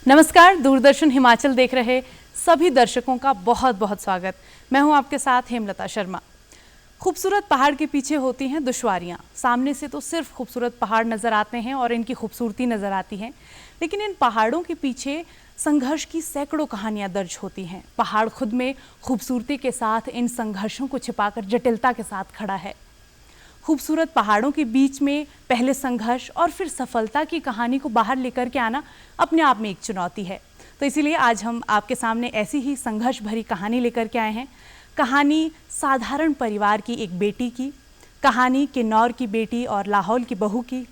नमस्कार, दूरदर्शन हिमाचल देख रहे सभी दर्शकों का बहुत बहुत स्वागत। मैं हूं आपके साथ हेमलता शर्मा। खूबसूरत पहाड़ के पीछे होती हैं दुश्वारियां। सामने से तो सिर्फ खूबसूरत पहाड़ नजर आते हैं और इनकी खूबसूरती नजर आती है, लेकिन इन पहाड़ों के पीछे संघर्ष की सैकड़ों कहानियां दर्ज होती हैं। पहाड़ खुद में खूबसूरती के साथ इन संघर्षों को छिपाकर जटिलता के साथ खड़ा है। खूबसूरत पहाड़ों के बीच में पहले संघर्ष और फिर सफलता की कहानी को बाहर लेकर के आना अपने आप में एक चुनौती है। तो इसीलिए आज हम आपके सामने ऐसी ही संघर्ष भरी कहानी लेकर के आए हैं। कहानी साधारण परिवार की एक बेटी की, कहानी किन्नौर की बेटी और लाहौल की बहू की,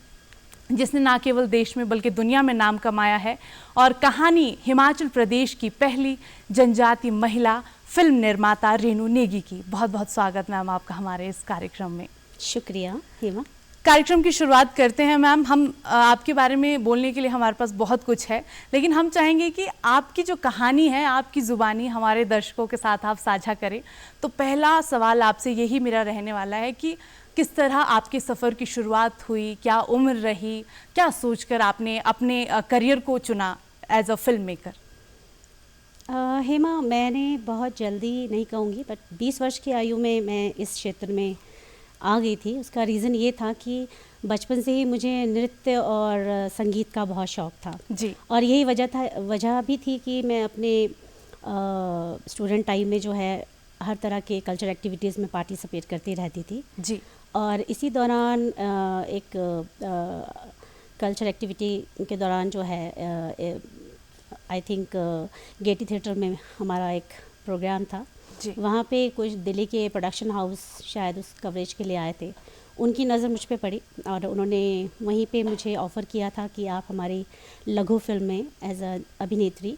जिसने ना केवल देश में बल्कि दुनिया में नाम कमाया है। और कहानी हिमाचल प्रदेश की पहली जनजाति महिला फिल्म निर्माता रेणु नेगी की। बहुत बहुत स्वागत मैम आपका हमारे इस कार्यक्रम में। शुक्रिया हेमा। कार्यक्रम की शुरुआत करते हैं मैम। हम आपके बारे में बोलने के लिए हमारे पास बहुत कुछ है, लेकिन हम चाहेंगे कि आपकी जो कहानी है, आपकी ज़ुबानी हमारे दर्शकों के साथ आप साझा करें। तो पहला सवाल आपसे यही मेरा रहने वाला है कि किस तरह आपके सफ़र की शुरुआत हुई, क्या उम्र रही, क्या सोचकर आपने अपने करियर को चुना as a film maker? Hema, मैंने बहुत जल्दी नहीं कहूँगी, बट 20 वर्ष की आयु में मैं इस क्षेत्र में आ गई थी। उसका रीज़न ये था कि बचपन से ही मुझे नृत्य और संगीत का बहुत शौक़ था जी। और यही वजह भी थी कि मैं अपने स्टूडेंट टाइम में जो है हर तरह के कल्चर एक्टिविटीज़ में पार्टिसिपेट करती रहती थी जी। और इसी दौरान एक कल्चर एक्टिविटी के दौरान जो है आई थिंक गेटी थिएटर में हमारा एक प्रोग्राम था। वहाँ पे कुछ दिल्ली के प्रोडक्शन हाउस शायद उस कवरेज के लिए आए थे। उनकी नज़र मुझ पे पड़ी और उन्होंने वहीं पे मुझे ऑफ़र किया था कि आप हमारी लघु फिल्म में एज अ अभिनेत्री,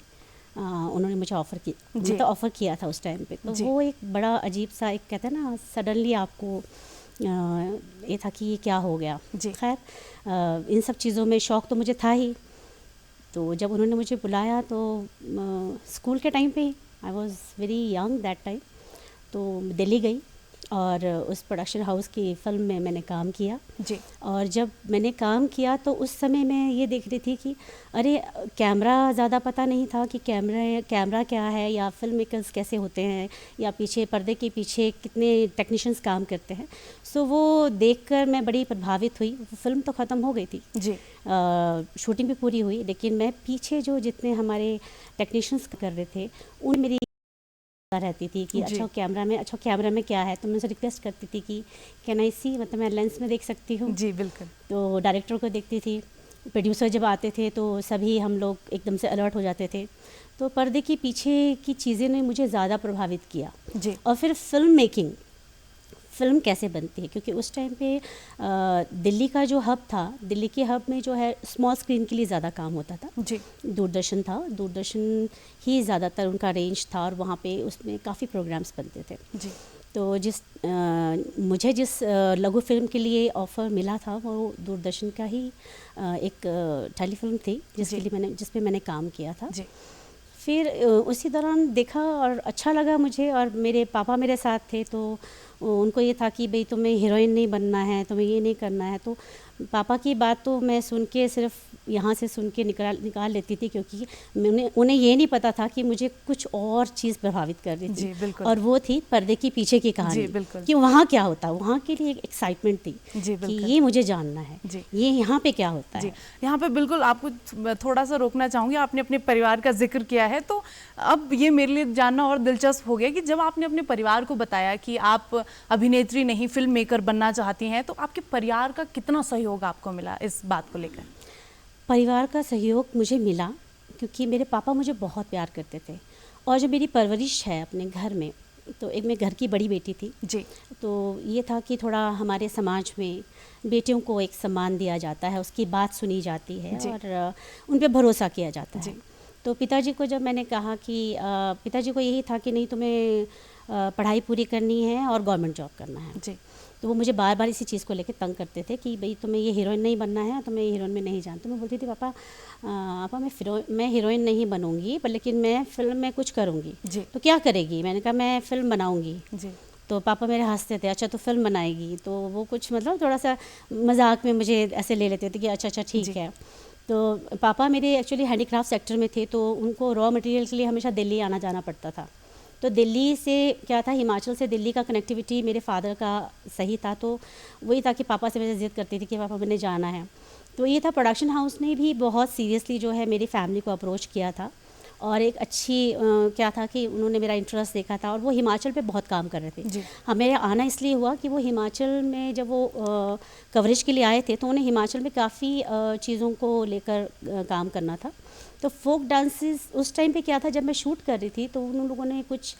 उन्होंने मुझे ऑफ़र किया था उस टाइम पे। तो वो एक बड़ा अजीब सा, एक कहते हैं ना, सडनली आपको ये था कि ये क्या हो गया। खैर, इन सब चीज़ों में शौक़ तो मुझे था ही। तो जब उन्होंने मुझे बुलाया तो स्कूल के टाइम पे ही, I was very young that time, तो दिल्ली गई और उस प्रोडक्शन हाउस की फ़िल्म में मैंने काम किया जी। और जब मैंने काम किया तो उस समय मैं ये देख रही थी कि अरे, कैमरा ज़्यादा पता नहीं था कि कैमरा क्या है या फिल्म मेकर्स कैसे होते हैं या पीछे पर्दे के पीछे कितने टेक्नीशियंस काम करते हैं। सो वो देखकर मैं बड़ी प्रभावित हुई। फिल्म तो ख़त्म हो गई थी जी। शूटिंग भी पूरी हुई, लेकिन मैं पीछे जो जितने हमारे टेक्नीशियंस कर रहे थे उन मेरी रहती थी कि अच्छा कैमरा में क्या है। तो मैं उनसे रिक्वेस्ट करती थी कि कैन आई सी, मतलब मैं लेंस में देख सकती हूँ। जी बिल्कुल। तो डायरेक्टर को देखती थी, प्रोड्यूसर जब आते थे तो सभी हम लोग एकदम से अलर्ट हो जाते थे। तो पर्दे के पीछे की चीज़ें ने मुझे ज़्यादा प्रभावित किया। जी। और फिर फिल्म मेकिंग, फिल्म कैसे बनती है, क्योंकि उस टाइम पे दिल्ली का जो हब था, दिल्ली के हब में जो है स्मॉल स्क्रीन के लिए ज़्यादा काम होता था। जी। दूरदर्शन था, दूरदर्शन ही ज़्यादातर उनका रेंज था और वहाँ पे उसमें काफ़ी प्रोग्राम्स बनते थे। जी। तो मुझे जिस लघु फिल्म के लिए ऑफ़र मिला था वो दूरदर्शन का ही एक टेलीफिल्म थी जिस पे मैंने काम किया था। जी। फिर उसी दौरान देखा और अच्छा लगा मुझे, और मेरे पापा मेरे साथ थे तो उनको ये था कि भाई तुम्हें हीरोइन नहीं बनना है, तुम्हें ये नहीं करना है। तो पापा की बात तो मैं सुन के सिर्फ यहाँ से सुन के निकाल लेती थी, क्योंकि उन्हें ये नहीं पता था कि मुझे कुछ और चीज़ प्रभावित कर रही थी। जी बिल्कुल। और वो थी पर्दे के पीछे की कहानी। जी बिल्कुल। कि वहाँ क्या होता, वहाँ के लिए एक एक्साइटमेंट थी। जी कि ये मुझे जानना है। जी। ये यहाँ पे क्या होता है। यहाँ पे बिल्कुल आपको थोड़ा सा रोकना चाहूँगी। आपने अपने परिवार का जिक्र किया है, तो अब ये मेरे लिए जानना और दिलचस्प हो गया कि जब आपने अपने परिवार को बताया कि आप अभिनेत्री नहीं फिल्म मेकर बनना चाहती हैं, तो आपके परिवार का कितना सहयोग आपको मिला इस बात को लेकर? परिवार का सहयोग मुझे मिला क्योंकि मेरे पापा मुझे बहुत प्यार करते थे, और जो मेरी परवरिश है अपने घर में, तो एक मैं घर की बड़ी बेटी थी। जी। तो ये था कि थोड़ा हमारे समाज में बेटियों को एक सम्मान दिया जाता है, उसकी बात सुनी जाती है और उन पे भरोसा किया जाता है। तो पिताजी को जब मैंने कहा कि पिताजी को यही था कि नहीं, तुम्हें पढ़ाई पूरी करनी है और गवर्नमेंट जॉब करना है। जी। तो वो मुझे बार बार इसी चीज़ को लेकर तंग करते थे कि भाई तुम्हें ये हीरोइन नहीं बनना है, तुम्हें ये हीरोइन में नहीं जानती। तो मैं बोलती थी पापा मैं हीरोइन नहीं बनूंगी, पर लेकिन मैं फिल्म में कुछ करूँगी। तो क्या करेगी? मैंने कहा मैं फ़िल्म बनाऊँगी। तो पापा मेरे हंसते थे, अच्छा तो फिल्म बनाएगी? तो वो कुछ मतलब थोड़ा सा मजाक में मुझे ऐसे ले लेते थे कि अच्छा ठीक है। तो पापा मेरे एक्चुअली हैंडीक्राफ्ट सेक्टर में थे, तो उनको रॉ मटेरियल के लिए हमेशा दिल्ली आना जाना पड़ता था। तो दिल्ली से क्या था, हिमाचल से दिल्ली का कनेक्टिविटी मेरे फादर का सही था, तो वही था कि पापा से मैं ज़िद करती थी कि पापा मैंने जाना है। तो ये था, प्रोडक्शन हाउस ने भी बहुत सीरियसली जो है मेरी फैमिली को अप्रोच किया था, और एक अच्छी क्या था कि उन्होंने मेरा इंटरेस्ट देखा था, और वो हिमाचल पे बहुत काम कर रहे थे। हमें आना इसलिए हुआ कि वो हिमाचल में जब वो कवरेज के लिए आए थे, तो उन्हें हिमाचल में काफ़ी चीज़ों को लेकर काम करना था। तो फोक डांसेस उस टाइम पे क्या था, जब मैं शूट कर रही थी तो उन लोगों ने कुछ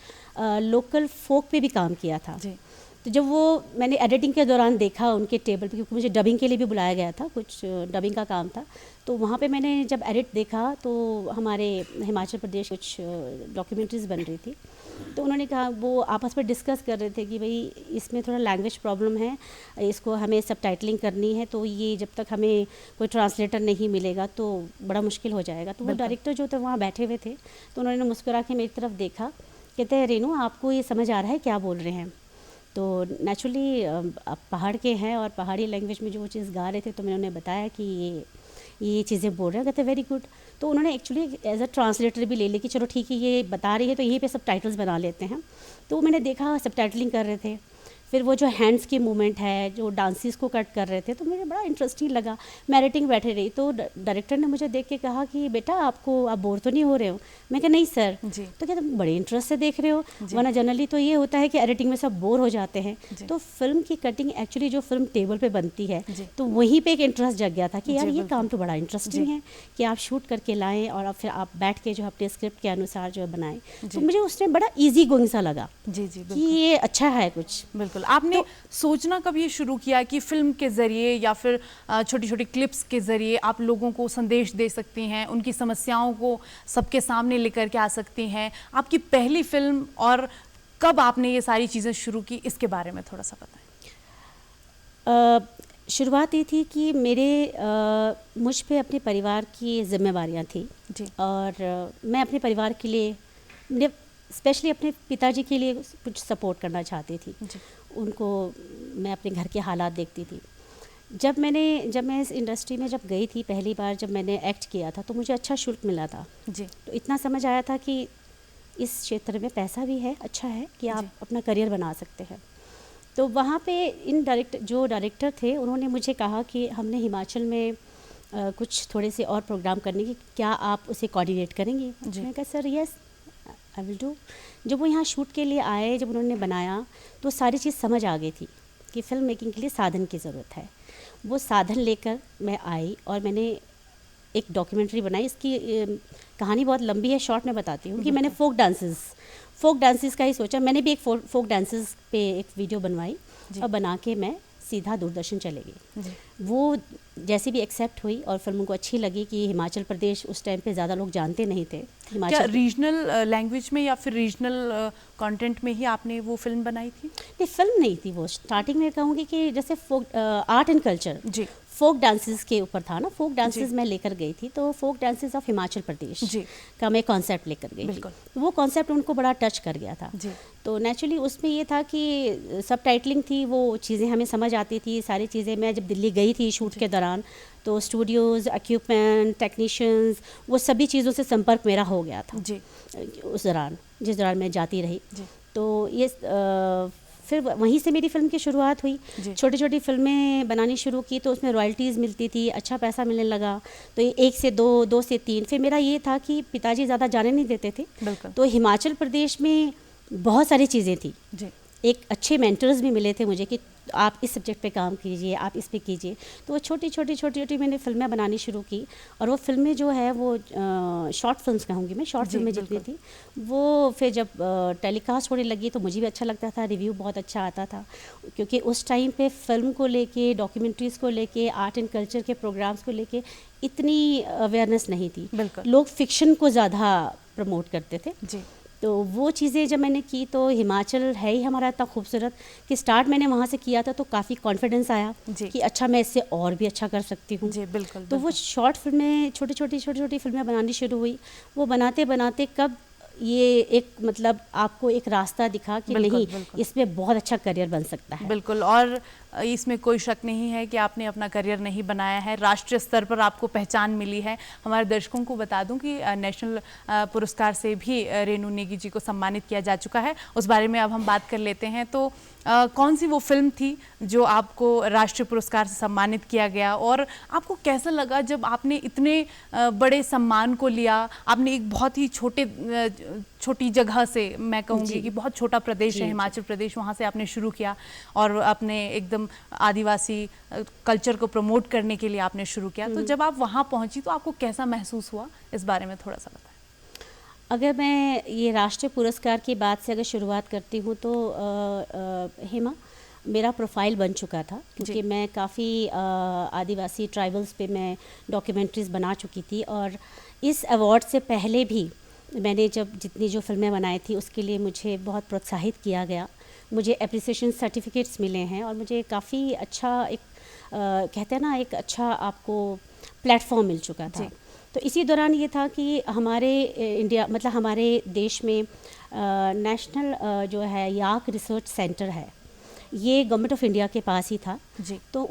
लोकल फोक पे भी काम किया था। तो जब वो मैंने एडिटिंग के दौरान देखा उनके टेबल पे, क्योंकि मुझे डबिंग के लिए भी बुलाया गया था, कुछ डबिंग का काम था, तो वहाँ पे मैंने जब एडिट देखा तो हमारे हिमाचल प्रदेश कुछ डॉक्यूमेंट्रीज़ बन रही थी, तो उन्होंने कहा, वो आपस में डिस्कस कर रहे थे कि भाई इसमें थोड़ा लैंग्वेज प्रॉब्लम है, इसको हमें सबटाइटलिंग करनी है, तो ये जब तक हमें कोई ट्रांसलेटर नहीं मिलेगा तो बड़ा मुश्किल हो जाएगा। तो वो डायरेक्टर जो थे वहाँ बैठे हुए थे, तो उन्होंने मुस्कुरा के मेरी तरफ देखा, कहते हैं रेनू आपको ये समझ आ रहा है क्या बोल रहे हैं? तो नेचुरली आप पहाड़ के हैं और पहाड़ी लैंग्वेज में जो वो चीज़ गा रहे थे, तो मैंने उन्हें बताया कि ये चीज़ें बोल रहे हैं। कहते वेरी गुड। तो उन्होंने एक्चुअली एज अ ट्रांसलेटर भी ले ली कि चलो ठीक है, ये बता रही है तो यहीं पे सब टाइटल्स बना लेते हैं। तो मैंने देखा सब टाइटलिंग कर रहे थे, फिर वो जो हैंड्स की मूवमेंट है, जो डांसेस को कट कर रहे थे, तो मुझे बड़ा इंटरेस्टिंग लगा। मैं एडिटिंग बैठे रही, तो डायरेक्टर ने मुझे देख के कहा कि बेटा आप बोर तो नहीं हो रहे हो? मैं कहा नहीं सर। तो क्या तुम बड़े इंटरेस्ट से देख रहे हो? वरना जनरली तो ये होता है कि एडिटिंग में सब बोर हो जाते हैं। तो फिल्म की कटिंग एक्चुअली जो फिल्म टेबल पे बनती है, तो वहीं पे एक इंटरेस्ट जग गया था कि यार ये काम तो बड़ा इंटरेस्टिंग है कि आप शूट करके लाएं और फिर आप बैठ के जो अपने स्क्रिप्ट के अनुसार जो बनाएं। तो मुझे उस टाइम बड़ा ईजी गोइंग सा लगा कि ये अच्छा है कुछ। बिल्कुल। आपने सोचना कब ये शुरू किया कि फिल्म के ज़रिए या फिर छोटी छोटी क्लिप्स के ज़रिए आप लोगों को संदेश दे सकती हैं, उनकी समस्याओं को सबके सामने लेकर के आ सकती हैं? आपकी पहली फिल्म और कब आपने ये सारी चीज़ें शुरू की, इसके बारे में थोड़ा सा बताएं। शुरुआत ये थी कि मुझ पे अपने परिवार की जिम्मेवारियाँ थी जी, और मैं अपने परिवार के लिए, स्पेशली अपने पिताजी के लिए कुछ सपोर्ट करना चाहती थी जी। उनको मैं अपने घर के हालात देखती थी। जब मैं इस इंडस्ट्री में जब गई थी पहली बार, जब मैंने एक्ट किया था, तो मुझे अच्छा शुल्क मिला था जी। तो इतना समझ आया था कि इस क्षेत्र में पैसा भी है, अच्छा है कि आप अपना करियर बना सकते हैं। तो वहाँ पे जो डायरेक्टर थे, उन्होंने मुझे कहा कि हमने हिमाचल में कुछ थोड़े से और प्रोग्राम करने की, क्या आप उसे कोऑर्डिनेट करेंगी? मैंने कहा sir yes I will do. जब वो यहाँ शूट के लिए आए, जब उन्होंने बनाया, तो सारी चीज़ समझ आ गई थी कि फ़िल्म मेकिंग के लिए साधन की ज़रूरत है। वो साधन लेकर मैं आई और मैंने एक डॉक्यूमेंट्री बनाई। इसकी कहानी बहुत लंबी है, शॉर्ट में बताती हूँ कि मैंने फोक डांसेस का ही सोचा। मैंने भी एक फोक डांसेस पे एक वीडियो बनवाई और बना के मैं सीधा दूरदर्शन चले गई। वो जैसे भी एक्सेप्ट हुई और फिल्म को अच्छी लगी कि हिमाचल प्रदेश उस टाइम पे ज़्यादा लोग जानते नहीं थे। क्या रीजनल लैंग्वेज में या फिर रीजनल कंटेंट में ही आपने वो फिल्म बनाई थी? नहीं, फिल्म नहीं थी वो। स्टार्टिंग में कहूँगी कि जैसे फोक आर्ट एंड कल्चर जी, फोक डांसेस के ऊपर था ना। फोक डांसेस मैं लेकर गई थी, तो folk dances of Himachal Pradesh जी का मैं कॉन्सेप्ट लेकर गई थी। तो वो कॉन्सेप्ट उनको बड़ा टच कर गया था जी। तो नेचुरली उसमें ये था कि सब टाइटलिंग थी, वो चीज़ें हमें समझ आती थी सारी चीज़ें। मैं जब दिल्ली गई थी शूट के दौरान, तो स्टूडियोज़, इक्विपमेंट, टेक्नीशियंस, वो सभी चीज़ों से संपर्क मेरा हो गया था जी उस दौरान, जिस दौरान मैं जाती रही जी। तो ये फिर वहीं से मेरी फ़िल्म की शुरुआत हुई। छोटी छोटी फिल्में बनानी शुरू की, तो उसमें रॉयल्टीज़ मिलती थी, अच्छा पैसा मिलने लगा। तो 1 से 2, 2 से 3। फिर मेरा ये था कि पिताजी ज़्यादा जाने नहीं देते थे, तो हिमाचल प्रदेश में बहुत सारी चीज़ें थी जी। एक अच्छे मेंटर्स भी मिले थे मुझे कि आप इस सब्जेक्ट पे काम कीजिए, आप इस पे कीजिए। तो वो छोटी छोटी मैंने फिल्में बनानी शुरू की, और वो फिल्में जो है वो शॉर्ट फिल्म्स कहूँगी मैं, शॉर्ट फिल्में जितनी थी वो फिर जब टेलीकास्ट होने लगी तो मुझे भी अच्छा लगता था, रिव्यू बहुत अच्छा आता था। क्योंकि उस टाइम पे फिल्म को लेके, डॉक्यूमेंट्रीज़ को लेके, आर्ट एंड कल्चर के प्रोग्राम्स को लेके इतनी अवेयरनेस नहीं थी। लोग फिक्शन को ज़्यादा प्रमोट करते थे जी। तो वो चीज़ें जब मैंने की, तो हिमाचल है ही हमारा इतना खूबसूरत कि स्टार्ट मैंने वहाँ से किया था, तो काफ़ी कॉन्फिडेंस आया कि अच्छा मैं इससे और भी अच्छा कर सकती हूँ जी। बिल्कुल। तो वो शॉर्ट फिल्में, छोटी छोटी फिल्में बनानी शुरू हुई। वो बनाते बनाते कब ये एक मतलब आपको एक रास्ता दिखा कि नहीं, इसमें बहुत अच्छा करियर बन सकता है। बिल्कुल। और इसमें कोई शक नहीं है कि आपने अपना करियर नहीं बनाया है, राष्ट्रीय स्तर पर आपको पहचान मिली है। हमारे दर्शकों को बता दूं कि नेशनल पुरस्कार से भी रेणु नेगी जी को सम्मानित किया जा चुका है। उस बारे में अब हम बात कर लेते हैं। तो कौन सी वो फिल्म थी जो आपको राष्ट्रीय पुरस्कार से सम्मानित किया गया, और आपको कैसा लगा जब आपने इतने बड़े सम्मान को लिया? आपने एक बहुत ही छोटी जगह से, मैं कहूँगी कि बहुत छोटा प्रदेश है हिमाचल प्रदेश, वहाँ से आपने शुरू किया और अपने एकदम आदिवासी कल्चर को प्रमोट करने के लिए आपने शुरू किया। तो जब आप वहाँ पहुँची तो आपको कैसा महसूस हुआ, इस बारे में थोड़ा सा बताएं। अगर मैं ये राष्ट्रीय पुरस्कार की बात से अगर शुरुआत करती हूँ तो हेमा, मेरा प्रोफाइल बन चुका था क्योंकि मैं काफ़ी आदिवासी ट्राइबल्स पे मैं डॉक्यूमेंट्रीज़ बना चुकी थी, और इस अवार्ड से पहले भी मैंने जब जितनी जो फिल्में बनाई थी उसके लिए मुझे बहुत प्रोत्साहित किया गया, मुझे एप्रिसिएशन सर्टिफिकेट्स मिले हैं और मुझे काफ़ी अच्छा एक कहते हैं ना, एक अच्छा आपको प्लेटफॉर्म मिल चुका था। तो इसी दौरान ये था कि हमारे इंडिया मतलब हमारे देश में नेशनल जो है याक रिसर्च सेंटर है, ये गवर्नमेंट ऑफ इंडिया के पास ही था जी। तो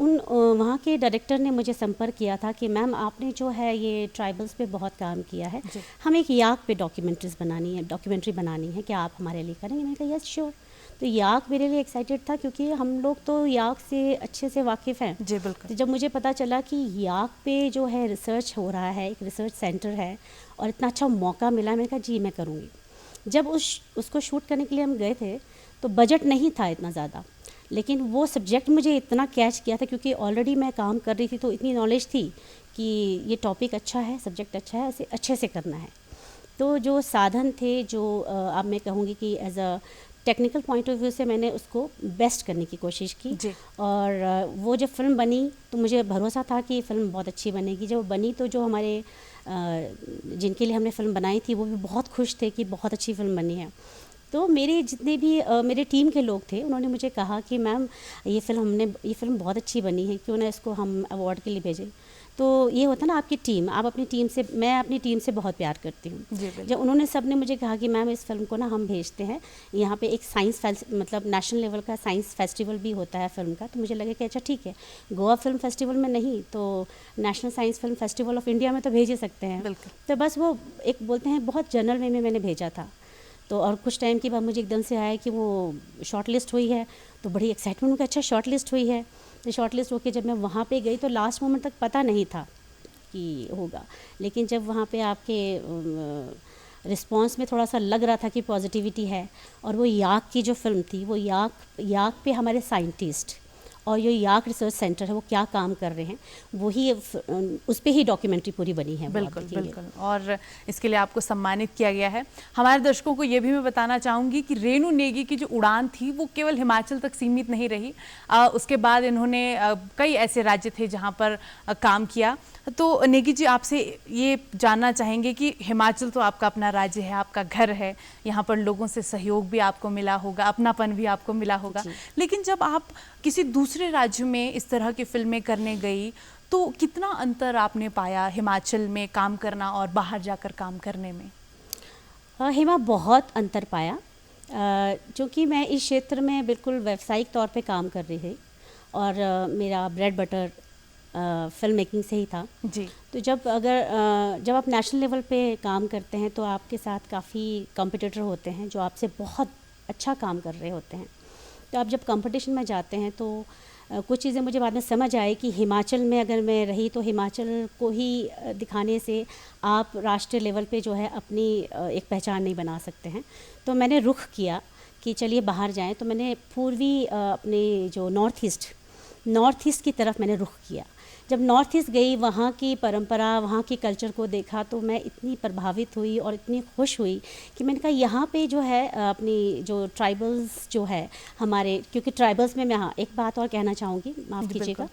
वहाँ के डायरेक्टर ने मुझे संपर्क किया था कि मैम आपने जो है ये ट्राइबल्स पे बहुत काम किया है, हम एक याक पे डॉक्यूमेंट्री बनानी है, क्या आप हमारे लिए करेंगे? मैंने कहा यस श्योर। तो याक मेरे लिए एक्साइटेड था क्योंकि हम लोग तो याक से अच्छे से वाकिफ़ हैं जी। बिल्कुल। तो जब मुझे पता चला कि याक पे जो है रिसर्च हो रहा है, एक रिसर्च सेंटर है और इतना अच्छा मौका मिला, मैंने कहा जी मैं करूँगी। जब उसको शूट करने के लिए हम गए थे तो बजट नहीं था इतना ज़्यादा, लेकिन वो सब्जेक्ट मुझे इतना कैच किया था क्योंकि ऑलरेडी मैं काम कर रही थी, तो इतनी नॉलेज थी कि ये टॉपिक अच्छा है, सब्जेक्ट अच्छा है, इसे अच्छे से करना है। तो जो साधन थे, जो अब मैं कहूँगी कि as a technical point of view से मैंने उसको बेस्ट करने की कोशिश की जी। और वो जब फिल्म बनी तो मुझे भरोसा था कि फ़िल्म बहुत अच्छी बनेगी। जब बनी तो जो हमारे जिनके लिए हमने फ़िल्म बनाई थी वो भी बहुत खुश थे कि बहुत अच्छी फ़िल्म बनी है। तो मेरे जितने भी मेरे टीम के लोग थे उन्होंने मुझे कहा कि मैम ये फ़िल्म बहुत अच्छी बनी है, क्यों ना इसको हम अवार्ड के लिए भेजें। तो ये होता ना आपकी टीम, आप अपनी टीम से, मैं अपनी टीम से बहुत प्यार करती हूँ। जब उन्होंने सब ने मुझे कहा कि मैम इस फिल्म को ना हम भेजते हैं, यहाँ पे एक मतलब नेशनल लेवल का साइंस फेस्टिवल भी होता है फिल्म का, तो मुझे लगा कि अच्छा ठीक है, गोवा फिल्म फेस्टिवल में नहीं तो national science film festival of India में तो भेज ही सकते हैं। तो बस वो एक बोलते हैं बहुत जनरल वे में मैंने भेजा था। तो और कुछ टाइम के बाद मुझे एकदम से आया कि वो शॉर्ट लिस्ट हुई है, तो बड़ी एक्साइटमेंट हुई, अच्छा शॉर्ट लिस्ट हुई है। तो शॉर्ट लिस्ट होकर जब मैं वहाँ पे गई तो लास्ट मोमेंट तक पता नहीं था कि होगा, लेकिन जब वहाँ पे आपके रिस्पांस में थोड़ा सा लग रहा था कि पॉजिटिविटी है, और वो याक की जो फिल्म थी वो याक पे हमारे साइंटिस्ट और ये याक रिसर्च सेंटर है वो क्या काम कर रहे हैं, वही उस पर ही डॉक्यूमेंट्री पूरी बनी है। बिल्कुल बिल्कुल, और इसके लिए आपको सम्मानित किया गया है। हमारे दर्शकों को ये भी मैं बताना चाहूँगी कि रेणु नेगी की जो उड़ान थी वो केवल हिमाचल तक सीमित नहीं रही, उसके बाद इन्होंने कई ऐसे राज्य थे जहाँ पर काम किया। तो नेगी जी, आपसे ये जानना चाहेंगे कि हिमाचल तो आपका अपना राज्य है, आपका घर है, यहाँ पर लोगों से सहयोग भी आपको मिला होगा, अपनापन भी आपको मिला होगा, लेकिन जब आप किसी दूसरे राज्य में इस तरह की फिल्में करने गई तो कितना अंतर आपने पाया हिमाचल में काम करना और बाहर जाकर काम करने में? हेमा, बहुत अंतर पाया, क्योंकि मैं इस क्षेत्र में बिल्कुल व्यावसायिक तौर पे काम कर रही थी और मेरा ब्रेड बटर फिल्म मेकिंग से ही था जी। तो जब आप नेशनल लेवल पे काम करते हैं तो आपके साथ काफ़ी कॉम्पिटिटर होते हैं जो आपसे बहुत अच्छा काम कर रहे होते हैं। तो आप जब कंपटीशन में जाते हैं तो कुछ चीज़ें मुझे बाद में समझ आई कि हिमाचल में अगर मैं रही तो हिमाचल को ही दिखाने से आप राष्ट्रीय लेवल पे जो है अपनी एक पहचान नहीं बना सकते हैं। तो मैंने रुख किया कि चलिए बाहर जाएं, तो मैंने पूर्वी अपने जो नॉर्थ ईस्ट की तरफ मैंने रुख किया। जब नॉर्थ ईस्ट गई, वहाँ की परंपरा, वहाँ की कल्चर को देखा तो मैं इतनी प्रभावित हुई और इतनी खुश हुई कि मैंने कहा यहाँ पे जो है अपनी जो ट्राइबल्स जो है हमारे, क्योंकि ट्राइबल्स में मैं हाँ एक बात और कहना चाहूँगी, माफ़ कीजिएगा,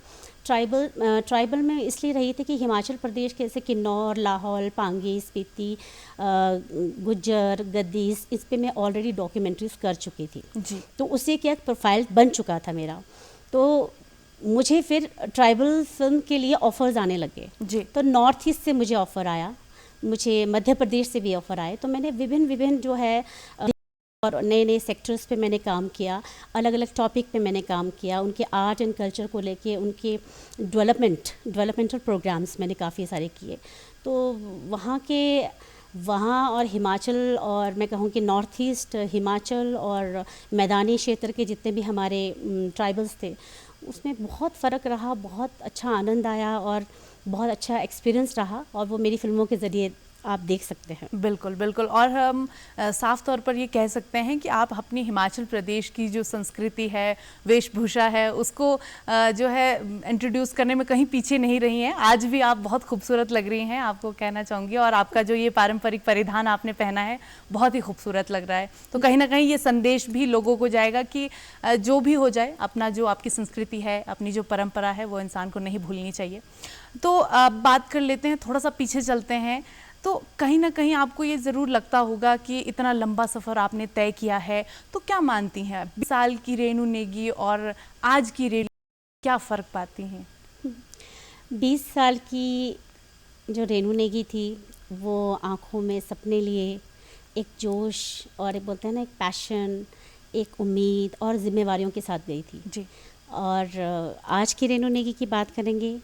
ट्राइबल में इसलिए रही थी कि हिमाचल प्रदेश के जैसे किन्नौर, लाहौल, पांगी, स्पीति, गुज्जर, गद्दीस, इस पर मैं ऑलरेडी डॉक्यूमेंट्रीज कर चुकी थी जी। तो उससे क्या प्रोफाइल बन चुका था मेरा। तो मुझे फिर ट्राइबल फिल्म के लिए ऑफ़र्स आने लगे जी। तो नॉर्थ ईस्ट से मुझे ऑफ़र आया, मुझे मध्य प्रदेश से भी ऑफ़र आए, तो मैंने विभिन्न जो है और नए नए सेक्टर्स पे मैंने काम किया, अलग अलग टॉपिक पे मैंने काम किया, उनके आर्ट एंड कल्चर को लेके उनके डेवलपमेंटल प्रोग्राम्स मैंने काफ़ी सारे किए। तो वहाँ और हिमाचल, और मैं कहूँ कि नॉर्थ ईस्ट हिमाचल और मैदानी क्षेत्र के जितने भी हमारे ट्राइबल्स थे, उसमें बहुत फ़र्क रहा, बहुत अच्छा आनंद आया और बहुत अच्छा एक्सपीरियंस रहा, और वो मेरी फ़िल्मों के ज़रिए आप देख सकते हैं। बिल्कुल बिल्कुल। और हम साफ तौर पर ये कह सकते हैं कि आप अपनी हिमाचल प्रदेश की जो संस्कृति है, वेशभूषा है, उसको जो है इंट्रोड्यूस करने में कहीं पीछे नहीं रही हैं। आज भी आप बहुत खूबसूरत लग रही हैं, आपको कहना चाहूँगी। और आपका जो ये पारंपरिक परिधान आपने पहना है बहुत ही खूबसूरत लग रहा है। तो कहीं ना कहीं ये संदेश भी लोगों को जाएगा कि जो भी हो जाए, अपना जो आपकी संस्कृति है, अपनी जो परंपरा है, वो इंसान को नहीं भूलनी चाहिए। तो बात कर लेते हैं, थोड़ा सा पीछे चलते हैं। तो कहीं ना कहीं आपको ये ज़रूर लगता होगा कि इतना लंबा सफ़र आपने तय किया है, तो क्या मानती हैं 20 साल की रेणु नेगी और आज की रेणु, क्या फ़र्क पाती हैं? 20 साल की जो रेणु नेगी थी, वो आँखों में सपने लिए, एक जोश और एक बोलते हैं ना, एक पैशन, एक उम्मीद और ज़िम्मेवारियों के साथ गई थी जी। और आज की रेणु नेगी की बात करेंगे,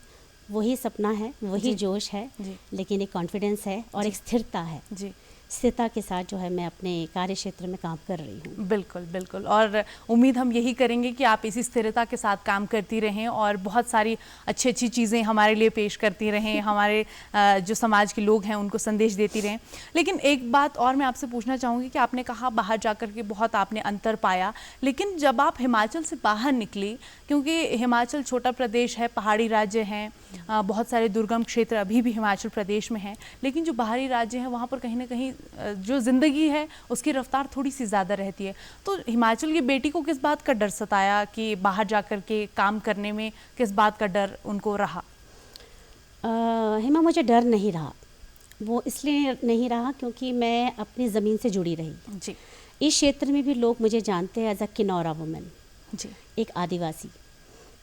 वही सपना है, वही जोश है, लेकिन एक कॉन्फिडेंस है और एक स्थिरता है। जी, स्थिरता के साथ जो है मैं अपने कार्य क्षेत्र में काम कर रही हूँ। बिल्कुल बिल्कुल। और उम्मीद हम यही करेंगे कि आप इसी स्थिरता के साथ काम करती रहें और बहुत सारी अच्छी अच्छी चीज़ें हमारे लिए पेश करती रहें, हमारे जो समाज के लोग हैं उनको संदेश देती रहें। लेकिन एक बात और मैं आपसे पूछना चाहूँगी कि आपने कहा बाहर जाकर के बहुत आपने अंतर पाया, लेकिन जब आप हिमाचल से बाहर निकली, क्योंकि हिमाचल छोटा प्रदेश है, पहाड़ी राज्य हैं, बहुत सारे दुर्गम क्षेत्र अभी भी हिमाचल प्रदेश में हैं, लेकिन जो बाहरी राज्य हैं वहाँ पर कहीं ना कहीं जो ज़िंदगी है उसकी रफ्तार थोड़ी सी ज़्यादा रहती है। तो हिमाचल की बेटी को किस बात का डर सताया कि बाहर जाकर के काम करने में, किस बात का डर उनको रहा? हिमा, मुझे डर नहीं रहा। वो इसलिए नहीं रहा क्योंकि मैं अपनी ज़मीन से जुड़ी रही। जी। इस क्षेत्र में भी लोग मुझे जानते हैं एज अ किन्नौरा वुमन, जी। एक आदिवासी।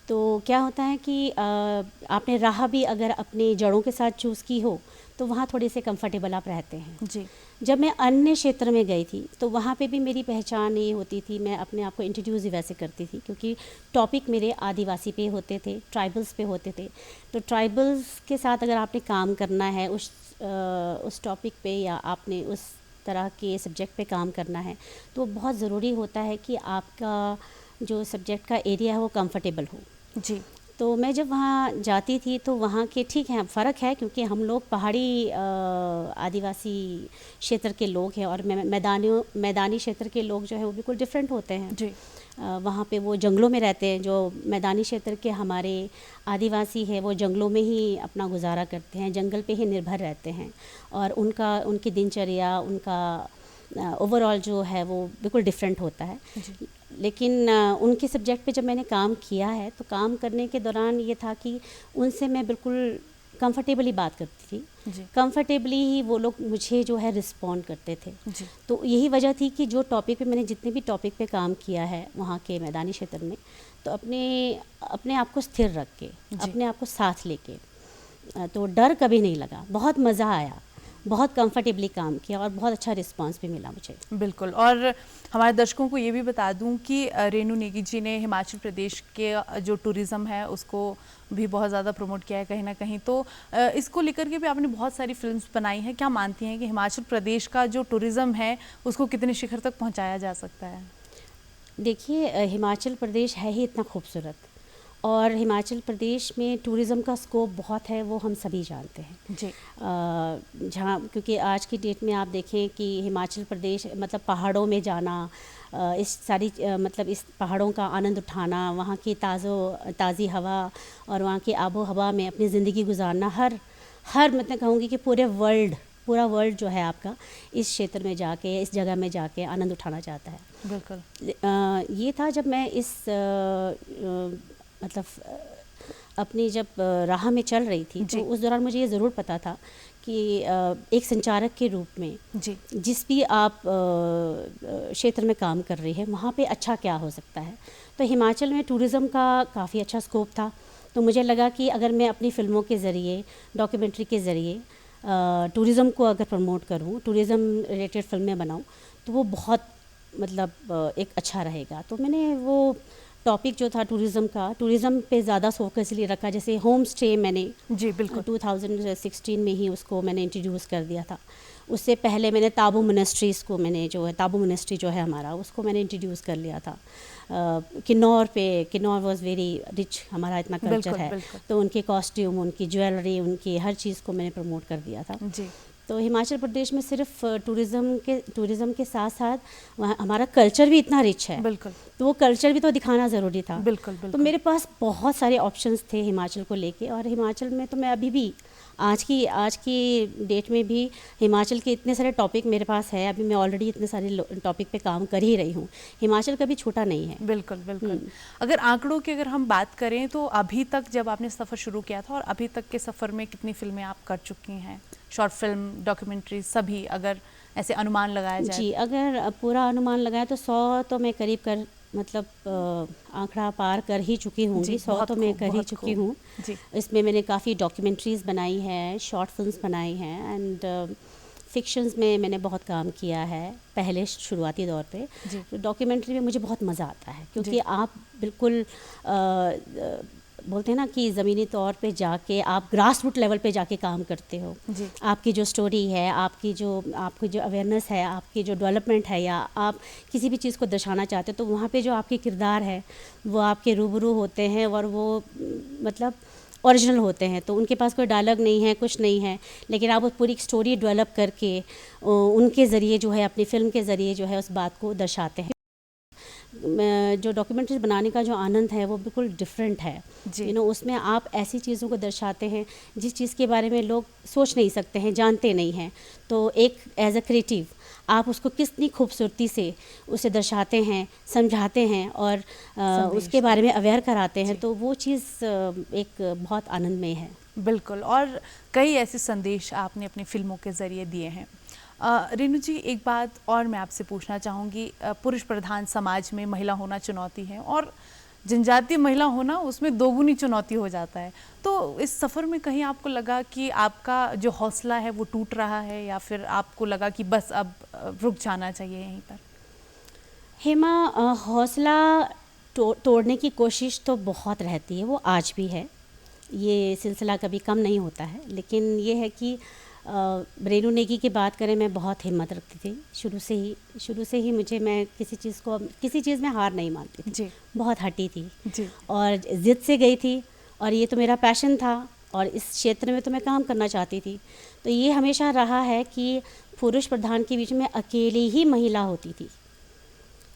तो क्या होता है कि आपने राह भी अगर अपनी जड़ों के साथ चूज़ की हो तो वहाँ थोड़े से कंफर्टेबल आप रहते हैं। जी। जब मैं अन्य क्षेत्र में गई थी तो वहाँ पे भी मेरी पहचान ये होती थी, मैं अपने आप को इंट्रोड्यूस ही वैसे करती थी क्योंकि टॉपिक मेरे आदिवासी पे होते थे, ट्राइबल्स पे होते थे। तो ट्राइबल्स के साथ अगर आपने काम करना है उस टॉपिक पे, या आपने उस तरह के सब्जेक्ट पे काम करना है, तो बहुत ज़रूरी होता है कि आपका जो सब्जेक्ट का एरिया है वो कंफर्टेबल हो। जी। तो मैं जब वहाँ जाती थी तो वहाँ के, ठीक है फ़र्क है क्योंकि हम लोग पहाड़ी आदिवासी क्षेत्र के लोग हैं और मैदानी क्षेत्र के लोग जो है वो बिल्कुल डिफरेंट होते हैं। जी। वहाँ पे वो जंगलों में रहते हैं। जो मैदानी क्षेत्र के हमारे आदिवासी है वो जंगलों में ही अपना गुजारा करते हैं, जंगल पे ही निर्भर रहते हैं और उनकी दिनचर्या, उनका ओवरऑल जो है वो बिल्कुल डिफरेंट होता है। लेकिन उनके सब्जेक्ट पे जब मैंने काम किया है तो काम करने के दौरान ये था कि उनसे मैं बिल्कुल कंफर्टेबली बात करती थी, कंफर्टेबली ही वो लोग मुझे जो है रिस्पॉन्ड करते थे। तो यही वजह थी कि जो टॉपिक पे मैंने जितने भी टॉपिक पे काम किया है वहाँ के मैदानी क्षेत्र में, तो अपने आप को स्थिर रख के, अपने आप को साथ लेके, तो डर कभी नहीं लगा, बहुत मज़ा आया, बहुत कंफर्टेबली काम किया और बहुत अच्छा रिस्पांस भी मिला मुझे। बिल्कुल। और हमारे दर्शकों को ये भी बता दूं कि रेणु नेगी जी ने हिमाचल प्रदेश के जो टूरिज़्म है उसको भी बहुत ज़्यादा प्रमोट किया है कहीं ना कहीं। तो इसको लेकर के भी आपने बहुत सारी फिल्म्स बनाई हैं। क्या मानती हैं कि हिमाचल प्रदेश का जो टूरिज़्म है उसको कितने शिखर तक पहुँचाया जा सकता है? देखिए, हिमाचल प्रदेश है ही इतना खूबसूरत और हिमाचल प्रदेश में टूरिज़्म का स्कोप बहुत है, वो हम सभी जानते हैं। जी। जहाँ, क्योंकि आज की डेट में आप देखें कि हिमाचल प्रदेश मतलब पहाड़ों में जाना, इस पहाड़ों का आनंद उठाना, वहाँ की ताज़ी हवा और वहाँ की आबो हवा में अपनी ज़िंदगी गुजारना, हर मतलब कहूँगी कि पूरा वर्ल्ड जो है आपका इस क्षेत्र में जाके, इस जगह में जाके आनंद उठाना चाहता है। बिल्कुल। ये था जब मैं अपनी जब राह में चल रही थी तो उस दौरान मुझे ये ज़रूर पता था कि एक संचारक के रूप में जिस भी आप क्षेत्र में काम कर रही है वहाँ पे अच्छा क्या हो सकता है। तो हिमाचल में टूरिज़्म का काफ़ी अच्छा स्कोप था, तो मुझे लगा कि अगर मैं अपनी फ़िल्मों के ज़रिए, डॉक्यूमेंट्री के ज़रिए टूरिज़्म को अगर प्रमोट करूँ, टूरिज़्म रिलेटेड फिल्में बनाऊँ, तो वो बहुत मतलब एक अच्छा रहेगा। तो मैंने वो टॉपिक जो था टूरिज़्म पे ज़्यादा फोकस इसलिए रखा। जैसे होम स्टे मैंने जी बिल्कुल 2016 में ही उसको मैंने इंट्रोड्यूस कर दिया था। उससे पहले मैंने ताबू मोनेस्ट्रीज़ को मैंने जो है ताबू मोनेस्ट्री जो है हमारा, उसको मैंने इंट्रोड्यूस कर लिया था। किन्नौर वाज वेरी रिच, हमारा इतना कल्चर बिल्कुल है, बिल्कुल तो उनके कॉस्ट्यूम, उनकी ज्वेलरी, उनकी हर चीज़ को मैंने प्रमोट कर दिया था। जी तो हिमाचल प्रदेश में सिर्फ टूरिज़्म के साथ साथ वहाँ हमारा कल्चर भी इतना रिच है, बिल्कुल तो वो कल्चर भी तो दिखाना ज़रूरी था। बिल्कुल तो बिल्कुल मेरे पास बहुत सारे ऑप्शंस थे हिमाचल को लेके, और हिमाचल में तो मैं अभी भी आज की डेट में भी हिमाचल के इतने सारे टॉपिक मेरे पास है। अभी मैं ऑलरेडी इतने सारे टॉपिक पे काम कर ही रही हूँ। हिमाचल कभी छूटा नहीं है। बिल्कुल बिल्कुल। अगर आंकड़ों की अगर हम बात करें तो अभी तक जब आपने सफ़र शुरू किया था और अभी तक के सफ़र में कितनी फिल्में आप कर चुकी हैं, शॉर्ट फिल्म, डॉक्यूमेंट्री, सभी अगर ऐसे अनुमान लगाया जाए? जी, अगर पूरा अनुमान लगाए तो 100 तो मैं करीब कर मतलब आंकड़ा पार कर ही चुकी जी, होंगी। 100 बहुत तो मैं खूब, कर ही बहुत चुकी खूब। हूँ। जी इसमें मैंने काफ़ी डॉक्यूमेंट्रीज़ बनाई हैं, शॉर्ट फिल्म्स बनाई हैं, एंड फ़िक्शंस में मैंने बहुत काम किया है पहले शुरुआती दौर पे। जी तो डॉक्यूमेंट्री में मुझे बहुत मज़ा आता है, जी। क्योंकि आप बिल्कुल बोलते हैं ना कि ज़मीनी तौर पे जाके आप ग्रास रूट लेवल पे जाके काम करते हो। जी आपकी जो स्टोरी है, आपकी जो अवेयरनेस है, आपकी जो डेवलपमेंट है, या आप किसी भी चीज़ को दर्शाना चाहते हो, तो वहाँ पे जो आपके किरदार है वो आपके रूबरू होते हैं, और वो मतलब ओरिजिनल होते हैं। तो उनके पास कोई डायलॉग नहीं है, कुछ नहीं है, लेकिन आप वो पूरी स्टोरी डेवलप करके उनके ज़रिए जो है, अपनी फ़िल्म के ज़रिए जो है उस बात को दर्शाते हैं। जो डॉक्यूमेंट्रीज बनाने का जो आनंद है वो बिल्कुल डिफरेंट है। जी उसमें आप ऐसी चीज़ों को दर्शाते हैं जिस चीज़ के बारे में लोग सोच नहीं सकते हैं, जानते नहीं हैं। तो एक एज अ क्रिएटिव आप उसको कितनी खूबसूरती से उसे दर्शाते हैं, समझाते हैं, और उसके बारे में अवेयर कराते हैं, तो वो चीज़ एक बहुत आनंदमय है। बिल्कुल। और कई ऐसे संदेश आपने अपनी फिल्मों के ज़रिए दिए हैं। रेणु जी, एक बात और मैं आपसे पूछना चाहूँगी। पुरुष प्रधान समाज में महिला होना चुनौती है, और जनजातीय महिला होना उसमें दोगुनी चुनौती हो जाता है। तो इस सफ़र में कहीं आपको लगा कि आपका जो हौसला है वो टूट रहा है, या फिर आपको लगा कि बस अब रुक जाना चाहिए यहीं पर? हेमा, हौसला तोड़ने की कोशिश तो बहुत रहती है, वो आज भी है। ये सिलसिला कभी कम नहीं होता है, लेकिन ये है कि रेणु नेगी की बात करें, मैं बहुत हिम्मत रखती थी शुरू से ही मैं किसी चीज़ में हार नहीं मानती थी। जी बहुत हटी थी जी और ज़िद से गई थी, और ये तो मेरा पैशन था, और इस क्षेत्र में तो मैं काम करना चाहती थी। तो ये हमेशा रहा है कि पुरुष प्रधान के बीच में अकेली ही महिला होती थी,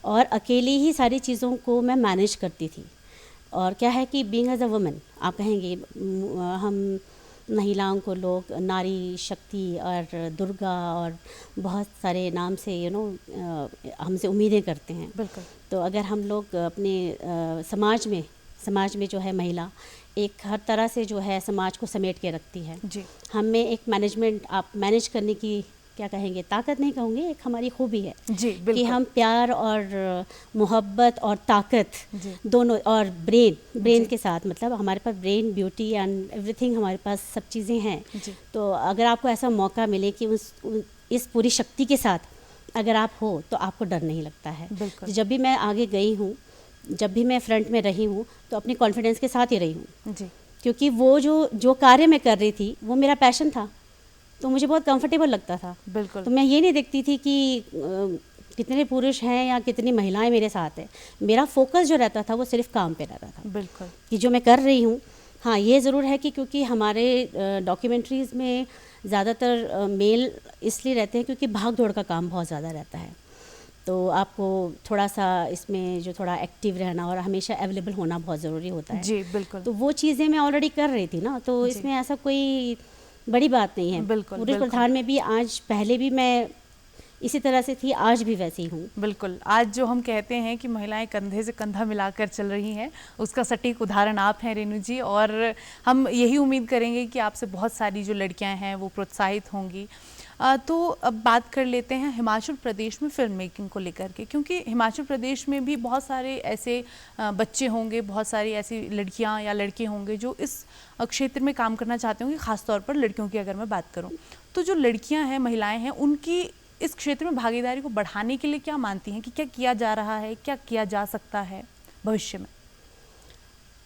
और अकेली ही सारी चीज़ों को मैं मैनेज करती थी। और क्या है कि बीइंग एज अ वुमन, आप कहेंगे हम महिलाओं को लोग नारी शक्ति और दुर्गा और बहुत सारे नाम से हमसे उम्मीदें करते हैं। बिल्कुल तो अगर हम लोग अपने समाज में जो है महिला एक हर तरह से जो है समाज को समेट के रखती है। जी हम में एक आप मैनेज करने की, क्या कहेंगे, ताकत नहीं कहूँगी, एक हमारी खूबी है जी कि बिल्कुल हम प्यार और मोहब्बत और ताकत जी दोनों, और ब्रेन जी। के साथ, मतलब हमारे पास ब्रेन, ब्यूटी एंड एवरीथिंग, हमारे पास सब चीज़ें हैं। जी तो अगर आपको ऐसा मौका मिले कि इस पूरी शक्ति के साथ अगर आप हो, तो आपको डर नहीं लगता है। बिल्कुल। तो जब भी मैं आगे गई हूँ, जब भी मैं फ्रंट में रही हूँ, तो अपनी कॉन्फिडेंस के साथ ही रही हूँ, जी क्योंकि वो जो कार्य मैं कर रही थी वो मेरा पैशन था, तो मुझे बहुत कंफर्टेबल लगता था। बिल्कुल तो मैं ये नहीं देखती थी कि कितने पुरुष हैं या कितनी महिलाएं मेरे साथ हैं। मेरा फोकस जो रहता था वो सिर्फ काम पे रहता था, बिल्कुल कि जो मैं कर रही हूँ। हाँ, ये ज़रूर है कि क्योंकि हमारे डॉक्यूमेंट्रीज़ में ज़्यादातर मेल इसलिए रहते हैं क्योंकि भाग दौड़ का काम बहुत ज़्यादा रहता है, तो आपको थोड़ा सा इसमें जो थोड़ा एक्टिव रहना और हमेशा अवेलेबल होना बहुत ज़रूरी होता है। जी बिल्कुल तो वो चीज़ें मैं ऑलरेडी कर रही थी ना, तो जी। इसमें ऐसा कोई बड़ी बात नहीं है। बिल्कुल, पुरुष बिल्कुल। प्रधान में भी आज, पहले भी मैं इसी तरह से थी, आज भी वैसी हूँ। बिल्कुल। आज जो हम कहते हैं कि महिलाएं कंधे से कंधा मिलाकर चल रही हैं, उसका सटीक उदाहरण आप हैं रेणु जी, और हम यही उम्मीद करेंगे कि आपसे बहुत सारी जो लड़कियां हैं वो प्रोत्साहित होंगी। तो अब बात कर लेते हैं हिमाचल प्रदेश में फिल्म मेकिंग को लेकर के, क्योंकि हिमाचल प्रदेश में भी बहुत सारे ऐसे बच्चे होंगे, बहुत सारी ऐसी लड़कियां या लड़के होंगे जो इस क्षेत्र में काम करना चाहते होंगे, ख़ासतौर पर लड़कियों की अगर मैं बात करूं। तो जो लड़कियां हैं, महिलाएं हैं, उनकी इस क्षेत्र में भागीदारी को बढ़ाने के लिए क्या मानती हैं कि क्या किया जा रहा है, क्या किया जा सकता है भविष्य में?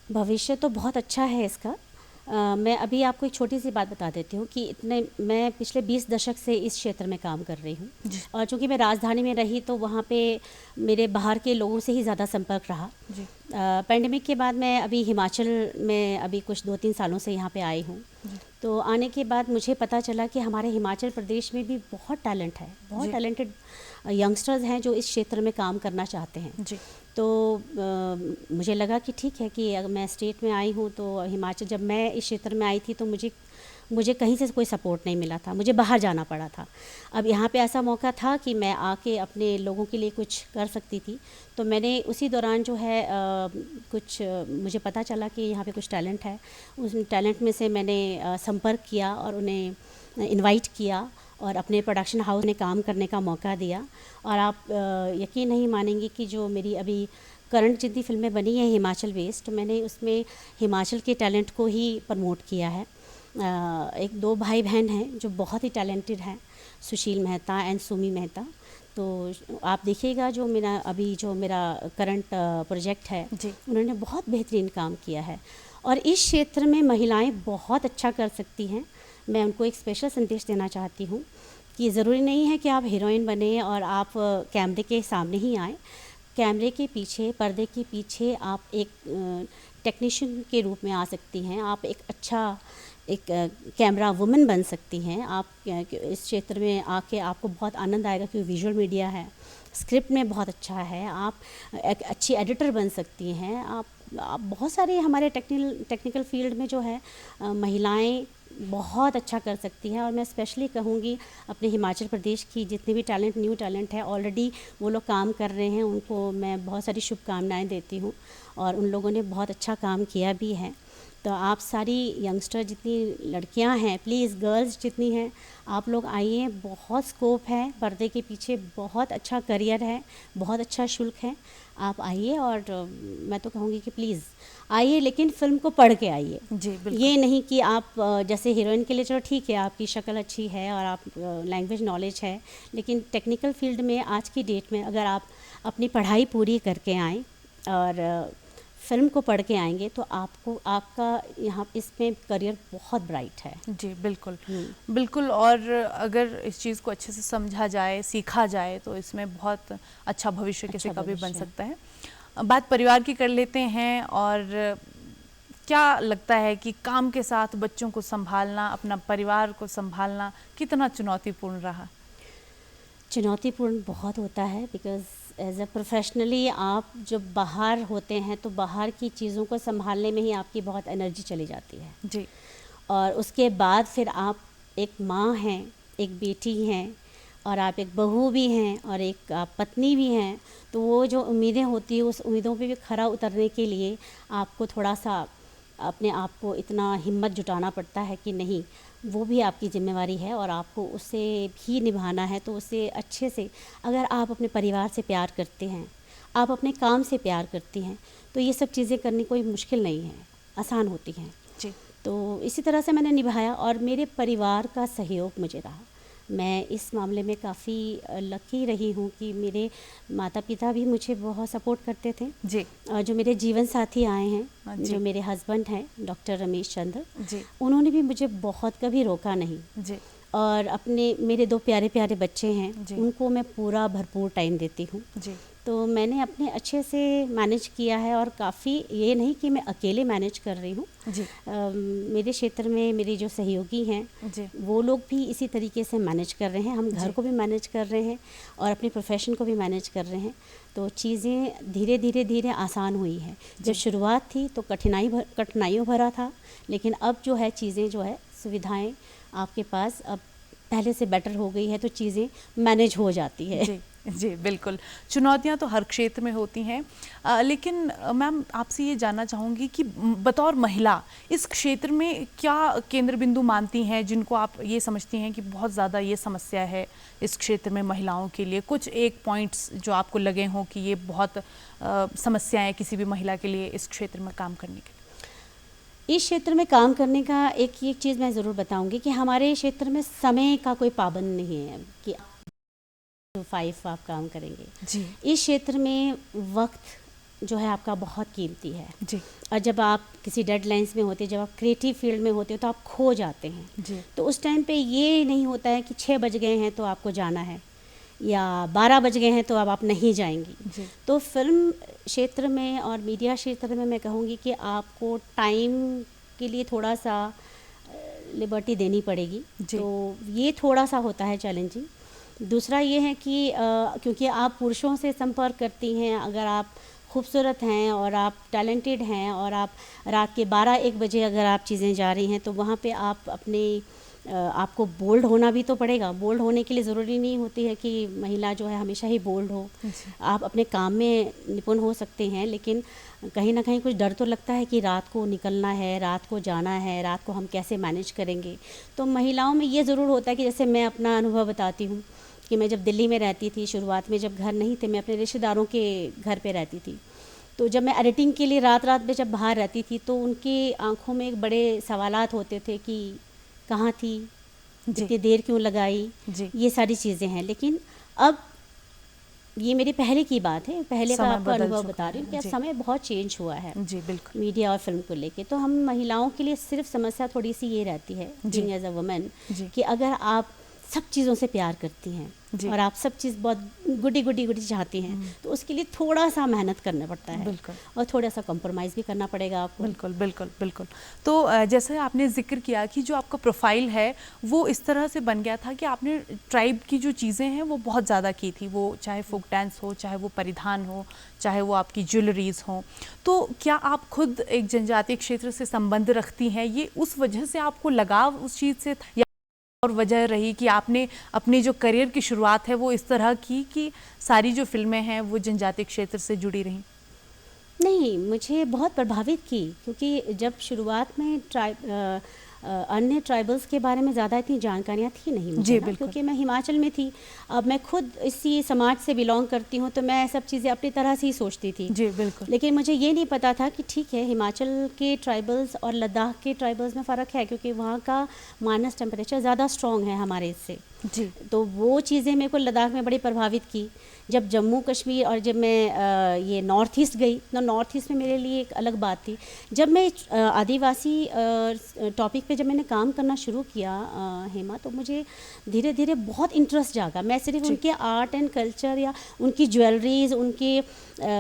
भविष्य तो बहुत अच्छा है इसका। मैं अभी आपको एक छोटी सी बात बता देती हूँ कि मैं पिछले 20 दशक से इस क्षेत्र में काम कर रही हूँ। और चूँकि मैं राजधानी में रही तो वहाँ पे मेरे बाहर के लोगों से ही ज़्यादा संपर्क रहा। पैंडेमिक के बाद मैं अभी हिमाचल में अभी कुछ 2-3 सालों से यहाँ पे आई हूँ। तो आने के बाद मुझे पता चला कि हमारे हिमाचल प्रदेश में भी बहुत टैलेंट है, बहुत टैलेंटेड यंगस्टर्स हैं जो इस क्षेत्र में काम करना चाहते हैं। तो मुझे लगा कि ठीक है कि अगर मैं स्टेट में आई हूँ तो हिमाचल, जब मैं इस क्षेत्र में आई थी तो मुझे कहीं से कोई सपोर्ट नहीं मिला था, मुझे बाहर जाना पड़ा था। अब यहाँ पे ऐसा मौका था कि मैं आके अपने लोगों के लिए कुछ कर सकती थी। तो मैंने उसी दौरान जो है मुझे पता चला कि यहाँ पे कुछ टैलेंट है। उस टैलेंट में से मैंने संपर्क किया और उन्हें इनवाइट किया और अपने प्रोडक्शन हाउस में काम करने का मौका दिया। और आप यकीन नहीं मानेंगे कि जो मेरी अभी करंट जितनी फिल्में बनी हैं हिमाचल बेस्ड, मैंने उसमें हिमाचल के टैलेंट को ही प्रमोट किया है। एक 2 भाई बहन हैं जो बहुत ही टैलेंटेड हैं, सुशील मेहता एंड सुमी मेहता। तो आप देखिएगा जो मेरा करंट प्रोजेक्ट है, उन्होंने बहुत बेहतरीन काम किया है। और इस क्षेत्र में महिलाएं बहुत अच्छा कर सकती हैं। मैं उनको एक स्पेशल संदेश देना चाहती हूँ कि ज़रूरी नहीं है कि आप हीरोइन बने और आप कैमरे के सामने ही आएँ। कैमरे के पीछे, पर्दे के पीछे आप एक टेक्नीशियन के रूप में आ सकती हैं। आप एक कैमरा वुमन बन सकती हैं। आप इस क्षेत्र में आके आपको बहुत आनंद आएगा क्योंकि विजुअल मीडिया है, स्क्रिप्ट में बहुत अच्छा है। आप एक अच्छी एडिटर बन सकती हैं। आप बहुत सारे हमारे टेक्निकल फील्ड में जो है महिलाएं बहुत अच्छा कर सकती हैं। और मैं स्पेशली कहूँगी अपने हिमाचल प्रदेश की जितने भी न्यू टैलेंट है, ऑलरेडी वो लोग काम कर रहे हैं, उनको मैं बहुत सारी शुभकामनाएं देती हूँ और उन लोगों ने बहुत अच्छा काम किया भी है। तो आप सारी यंगस्टर जितनी लड़कियां हैं, प्लीज़ गर्ल्स जितनी हैं, आप लोग आइए, बहुत स्कोप है, पर्दे के पीछे बहुत अच्छा करियर है, बहुत अच्छा शुल्क है। आप आइए और मैं तो कहूँगी कि प्लीज़ आइए, लेकिन फ़िल्म को पढ़ के आइए। ये नहीं कि आप जैसे हीरोइन के लिए चलो ठीक है, आपकी शक्ल अच्छी है और आप लैंग्वेज नॉलेज है, लेकिन टेक्निकल फील्ड में आज की डेट में अगर आप अपनी पढ़ाई पूरी करके आएँ और फिल्म को पढ़ के आएंगे तो आपका यहाँ इसमें करियर बहुत ब्राइट है। जी बिल्कुल बिल्कुल। और अगर इस चीज़ को अच्छे से समझा जाए, सीखा जाए तो इसमें बहुत अच्छा भविष्य किसी का भी बन सकता है। बात परिवार की कर लेते हैं। और क्या लगता है कि काम के साथ बच्चों को संभालना, अपना परिवार को संभालना कितना चुनौतीपूर्ण रहा? चुनौतीपूर्ण बहुत होता है, बिकॉज़ एज अ प्रोफेशनली आप जब बाहर होते हैं तो बाहर की चीज़ों को संभालने में ही आपकी बहुत एनर्जी चली जाती है जी। और उसके बाद फिर आप एक माँ हैं, एक बेटी हैं और आप एक बहू भी हैं और एक आप पत्नी भी हैं। तो वो जो उम्मीदें होती हैं उस उम्मीदों पे भी खरा उतरने के लिए आपको थोड़ा सा अपने आप को इतना हिम्मत जुटाना पड़ता है कि नहीं, वो भी आपकी ज़िम्मेवारी है और आपको उसे भी निभाना है। तो उसे अच्छे से, अगर आप अपने परिवार से प्यार करते हैं, आप अपने काम से प्यार करती हैं, तो ये सब चीज़ें करनी कोई मुश्किल नहीं है, आसान होती हैं जी। तो इसी तरह से मैंने निभाया और मेरे परिवार का सहयोग मुझे रहा। मैं इस मामले में काफ़ी लकी रही हूँ कि मेरे माता पिता भी मुझे बहुत सपोर्ट करते थे जी। और जो मेरे जीवन साथी आए हैं, जो मेरे हस्बैंड हैं डॉक्टर रमेश चंद्र जी, उन्होंने भी मुझे बहुत कभी रोका नहीं जी। और अपने मेरे 2 प्यारे प्यारे बच्चे हैं, जी। उनको मैं पूरा भरपूर टाइम देती हूँ। जी। तो मैंने अपने अच्छे से मैनेज किया है और काफ़ी, ये नहीं कि मैं अकेले मैनेज कर रही हूँ। जी। मेरे क्षेत्र में मेरे जो सहयोगी हैं जी। वो लोग भी इसी तरीके से मैनेज कर रहे हैं। हम घर को भी मैनेज कर रहे हैं और अपने प्रोफेशन को भी मैनेज कर रहे हैं। तो चीज़ें धीरे धीरे धीरे आसान हुई है। जब शुरुआत थी तो कठिनाइयों भरा था, लेकिन अब जो है चीज़ें जो है सुविधाएं आपके पास अब पहले से बेटर हो गई है, तो चीज़ें मैनेज हो जाती है। जी जी बिल्कुल। चुनौतियां तो हर क्षेत्र में होती हैं, लेकिन मैम आपसे ये जानना चाहूँगी कि बतौर महिला इस क्षेत्र में क्या केंद्र बिंदु मानती हैं जिनको आप ये समझती हैं कि बहुत ज़्यादा ये समस्या है इस क्षेत्र में महिलाओं के लिए? कुछ एक पॉइंट्स जो आपको लगे हों कि ये बहुत समस्याएं किसी भी महिला के लिए इस क्षेत्र में काम करने के लिए। इस क्षेत्र में काम करने का एक चीज़ मैं ज़रूर बताऊंगी कि हमारे क्षेत्र में समय का कोई पाबंद नहीं है कि to 5 आप काम करेंगे। जी इस क्षेत्र में वक्त जो है आपका बहुत कीमती है, जी और जब आप किसी डेडलाइंस में होते हैं, जब आप क्रिएटिव फील्ड में होते हो तो आप खो जाते हैं। जी तो उस टाइम पे ये नहीं होता है कि 6 बज गए हैं तो आपको जाना है, या 12 बज गए हैं तो अब आप नहीं जाएंगी। जी तो फिल्म क्षेत्र में और मीडिया क्षेत्र में मैं कहूँगी कि आपको टाइम के लिए थोड़ा सा लिबर्टी देनी पड़ेगी। जी। तो ये थोड़ा सा होता है चैलेंजिंग। दूसरा ये है कि क्योंकि आप पुरुषों से संपर्क करती हैं, अगर आप खूबसूरत हैं और आप टैलेंटेड हैं और आप रात के 12-1 बजे अगर आप चीज़ें जा रही हैं, तो वहाँ पे आप अपने आपको बोल्ड होना भी तो पड़ेगा। बोल्ड होने के लिए ज़रूरी नहीं होती है कि महिला जो है हमेशा ही बोल्ड हो। आप अपने काम में निपुण हो सकते हैं, लेकिन कहीं ना कहीं कुछ डर तो लगता है कि रात को निकलना है, रात को जाना है, रात को हम कैसे मैनेज करेंगे। तो महिलाओं में ये ज़रूर होता है कि जैसे मैं अपना अनुभव बताती हूँ कि मैं जब दिल्ली में रहती थी, शुरुआत में जब घर नहीं थे, मैं अपने रिश्तेदारों के घर पे रहती थी। तो जब मैं एडिटिंग के लिए रात रात में जब बाहर रहती थी, तो उनकी आंखों में एक बड़े सवालात होते थे कि कहाँ थी, इतनी देर क्यों लगाई, ये सारी चीज़ें हैं। लेकिन अब ये मेरी पहले की बात है, पहले का आपका अनुभव बता रही हूँ कि अब समय बहुत चेंज हुआ है। जी बिल्कुल। मीडिया और फिल्म को लेके तो हम महिलाओं के लिए सिर्फ समस्या थोड़ी सी ये रहती है बीइंग एज अ वुमेन कि अगर आप सब चीज़ों से प्यार करती हैं और आप सब चीज़ बहुत गुडी चाहती हैं, तो उसके लिए थोड़ा सा मेहनत करना पड़ता है। बिल्कुल। और थोड़ा सा कॉम्प्रोमाइज़ भी करना पड़ेगा आपको। बिल्कुल बिल्कुल बिल्कुल। तो जैसे आपने जिक्र किया कि जो आपका प्रोफाइल है वो इस तरह से बन गया था कि आपने ट्राइब की जो चीज़ें हैं वो बहुत ज़्यादा की थी, वो चाहे फोक डांस हो, चाहे वो परिधान हो, चाहे वो आपकी ज्वेलरीज हो। तो क्या आप खुद एक जनजातीय क्षेत्र से संबंध रखती हैं? ये उस वजह से आपको लगाव उस चीज़ से या और वजह रही कि आपने अपनी जो करियर की शुरुआत है वो इस तरह की कि सारी जो फिल्में हैं वो जनजातीय क्षेत्र से जुड़ी रहीं? नहीं, मुझे बहुत प्रभावित की, क्योंकि जब शुरुआत में अन्य ट्राइबल्स के बारे में ज़्यादा इतनी जानकारियाँ थी नहीं मुझे ना, क्योंकि मैं हिमाचल में थी। अब मैं खुद इसी समाज से बिलोंग करती हूँ, तो मैं सब चीज़ें अपनी तरह से ही सोचती थी। जी बिल्कुल। लेकिन मुझे ये नहीं पता था कि ठीक है, हिमाचल के ट्राइबल्स और लद्दाख के ट्राइबल्स में फ़र्क है, क्योंकि वहाँ का माइनस टेम्परेचर ज़्यादा स्ट्रॉन्ग है हमारे इससे। जी। तो वो चीज़ें मेरे को लद्दाख में बड़ी प्रभावित की। जब जम्मू कश्मीर और जब मैं ये नॉर्थ ईस्ट गई, तो नॉर्थ ईस्ट में मेरे लिए एक अलग बात थी। जब मैं आदिवासी टॉपिक पे जब मैंने काम करना शुरू किया हेमा, तो मुझे धीरे धीरे बहुत इंटरेस्ट जागा। मैं सिर्फ उनके आर्ट एंड कल्चर या उनकी ज्वेलरीज, उनके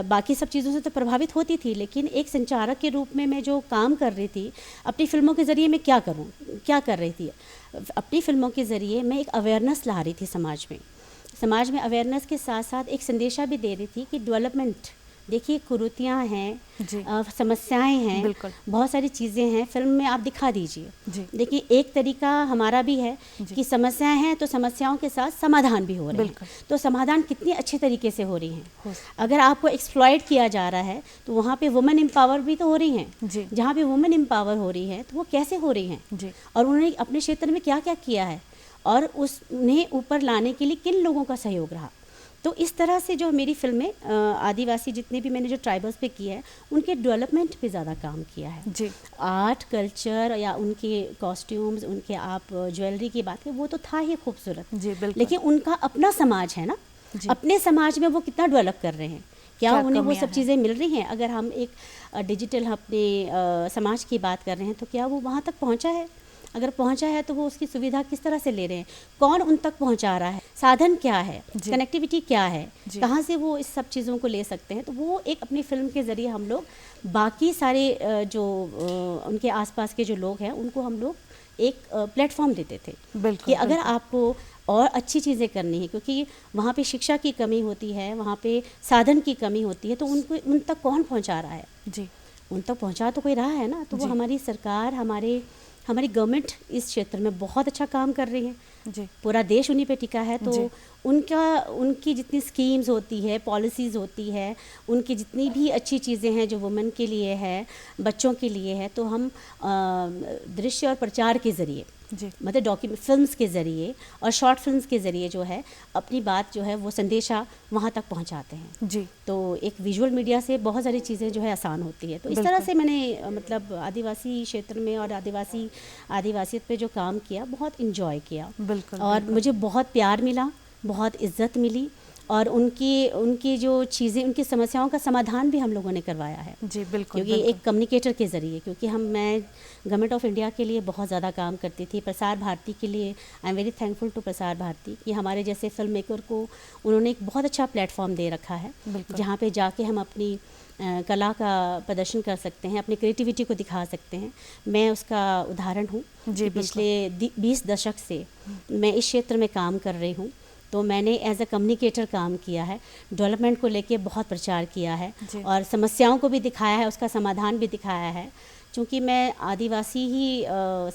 बाकी सब चीज़ों से तो प्रभावित होती थी, लेकिन एक संचारक के रूप में मैं जो काम कर रही थी अपनी फिल्मों के ज़रिए, मैं क्या करूँ, क्या कर रही थी अपनी फिल्मों के ज़रिए, मैं एक अवेयरनेस ला रही थी समाज में अवेयरनेस के साथ साथ एक संदेशा भी दे रही थी कि डेवलपमेंट, देखिए कुरीतियाँ हैं, समस्याएं हैं, बहुत सारी चीज़ें हैं, फिल्म में आप दिखा दीजिए। देखिए एक तरीका हमारा भी है कि समस्याएं हैं तो समस्याओं के साथ समाधान भी हो रहे हैं। तो समाधान कितनी अच्छे तरीके से हो रही हैं। अगर आपको एक्सप्लॉइट किया जा रहा है तो वहाँ पे वुमेन एम्पावर भी तो हो रही हैं। जहाँ पे वुमेन एम्पावर हो रही है तो वो कैसे हो रही हैं, और उन्होंने अपने क्षेत्र में क्या क्या किया है, और उन्हें ऊपर लाने के लिए किन लोगों का सहयोग रहा। तो इस तरह से जो मेरी फिल्में आदिवासी जितने भी मैंने जो ट्राइबल्स पे की है, उनके डेवलपमेंट पे ज़्यादा काम किया है। जी। आर्ट कल्चर या उनके कॉस्ट्यूम्स, उनके आप ज्वेलरी की बात करें, वो तो था ही खूबसूरत। जी बिल्कुल। लेकिन उनका अपना समाज है ना, अपने समाज में वो कितना डेवलप कर रहे हैं, क्या उन्हें वो सब चीज़ें मिल रही हैं। अगर हम एक डिजिटल अपने समाज की बात कर रहे हैं, तो क्या वो वहाँ तक पहुँचा है? अगर पहुंचा है तो वो उसकी सुविधा किस तरह से ले रहे हैं, कौन उन तक पहुंचा रहा है, साधन क्या है, कनेक्टिविटी क्या है, कहाँ से वो इस सब चीज़ों को ले सकते हैं। तो वो एक अपनी फिल्म के ज़रिए हम लोग बाकी सारे जो उनके आसपास के जो लोग हैं उनको हम लोग एक प्लेटफॉर्म देते थे कि अगर आपको और अच्छी चीज़ें करनी है, क्योंकि वहाँ पे शिक्षा की कमी होती है, वहाँ पे साधन की कमी होती है, तो उनको उन तक कौन पहुँचा रहा है? जी, उन तक पहुँचा तो कोई रहा है ना। तो वो हमारी सरकार, हमारी गवर्नमेंट इस क्षेत्र में बहुत अच्छा काम कर रही है। जी। पूरा देश उन्हीं पे टिका है। तो उनकी जितनी स्कीम्स होती है, पॉलिसीज़ होती है, उनकी जितनी भी अच्छी चीज़ें हैं जो वुमेन के लिए है, बच्चों के लिए है, तो हम दृश्य और प्रचार के ज़रिए, मतलब डॉक्यूमेंट फिल्म्स के ज़रिए और शॉर्ट फिल्म्स के ज़रिए जो है अपनी बात जो है वो संदेशा वहाँ तक पहुँचाते हैं। जी। तो एक विजुअल मीडिया से बहुत सारी चीज़ें जो है आसान होती है। तो इस तरह से मैंने मतलब आदिवासी क्षेत्र में और आदिवासियत पे जो काम किया, बहुत इन्जॉय किया। बिल्कुल। और मुझे बहुत प्यार मिला बहुत इज्जत मिली और उनकी जो चीज़ें, उनकी समस्याओं का समाधान भी हम लोगों ने करवाया है। जी बिल्कुल, क्योंकि एक कम्युनिकेटर के ज़रिए, क्योंकि मैं गवर्नमेंट ऑफ इंडिया के लिए बहुत ज़्यादा काम करती थी, प्रसार भारती के लिए। I am very thankful to Prasar Bharati कि हमारे जैसे फिल्म मेकर को उन्होंने एक बहुत अच्छा प्लेटफॉर्म दे रखा है, जहाँ पे जाके हम अपनी कला का प्रदर्शन कर सकते हैं, अपनी क्रिएटिविटी को दिखा सकते हैं। मैं उसका उदाहरण हूँ कि पिछले 20 दशक से मैं इस क्षेत्र में काम कर रही हूँ। तो मैंने एज अ कम्युनिकेटर काम किया है, डेवलपमेंट को लेके बहुत प्रचार किया है और समस्याओं को भी दिखाया है, उसका समाधान भी दिखाया है। चूँकि मैं आदिवासी ही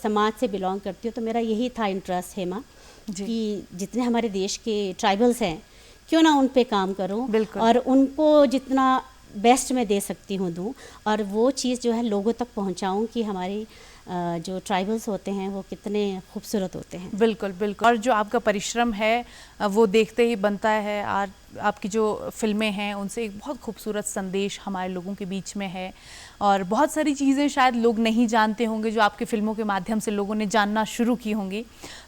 समाज से बिलोंग करती हूँ, तो मेरा यही था इंटरेस्ट हेमा कि जितने हमारे देश के ट्राइबल्स हैं, क्यों ना उन पे काम करूँ और उनको जितना बेस्ट मैं दे सकती हूँ दूँ, और वो चीज़ जो है लोगों तक पहुँचाऊँ कि हमारी जो ट्राइबल्स होते हैं वो कितने खूबसूरत होते हैं। बिल्कुल बिल्कुल। और जो आपका परिश्रम है वो देखते ही बनता है। और आपकी जो फिल्में हैं उनसे एक बहुत खूबसूरत संदेश हमारे लोगों के बीच में है, और बहुत सारी चीज़ें शायद लोग नहीं जानते होंगे जो आपके फिल्मों के माध्यम से लोगों ने जानना शुरू की होंगी।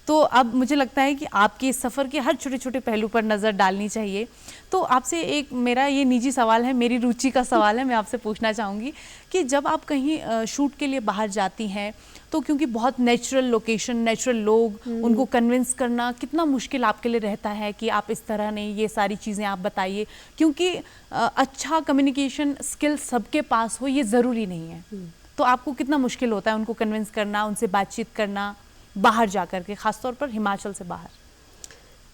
तो अब मुझे लगता है कि आपके इस सफ़र के हर छोटे छोटे पहलू पर नज़र डालनी चाहिए। तो आपसे एक मेरा ये निजी सवाल है, मेरी रुचि का सवाल है, मैं आपसे पूछना चाहूँगी कि जब आप कहीं शूट के लिए बाहर जाती हैं तो क्योंकि बहुत नेचुरल लोकेशन, नेचुरल लोग, उनको कन्विंस करना कितना मुश्किल आपके लिए रहता है कि आप इस तरह नहीं, ये सारी चीज़ें आप बताइए, क्योंकि अच्छा कम्युनिकेशन स्किल सबके पास हो ये ज़रूरी नहीं है। तो आपको कितना मुश्किल होता है उनको कन्विंस करना, उनसे बातचीत करना बाहर जा कर के, ख़ासतौर पर हिमाचल से बाहर?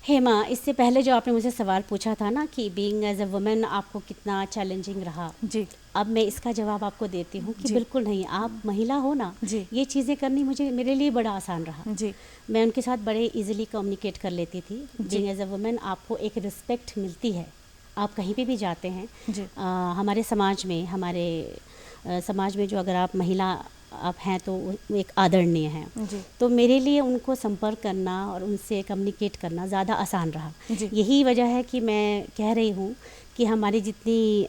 हेमा, इससे पहले जो आपने मुझे सवाल पूछा था ना कि बीइंग एज अ वुमेन आपको कितना चैलेंजिंग रहा, जी, अब मैं इसका जवाब आपको देती हूँ कि बिल्कुल नहीं। आप महिला हो ना, ये चीज़ें करनी मेरे लिए बड़ा आसान रहा। जी, मैं उनके साथ बड़े इजीली कम्युनिकेट कर लेती थी। बीइंग एज अ वुमेन आपको एक रिस्पेक्ट मिलती है, आप कहीं पे भी जाते हैं। हमारे समाज में जो अगर आप महिला आप हैं तो वो एक आदरणीय हैं। तो मेरे लिए उनको संपर्क करना और उनसे कम्युनिकेट करना ज़्यादा आसान रहा। यही वजह है कि मैं कह रही हूँ कि हमारी जितनी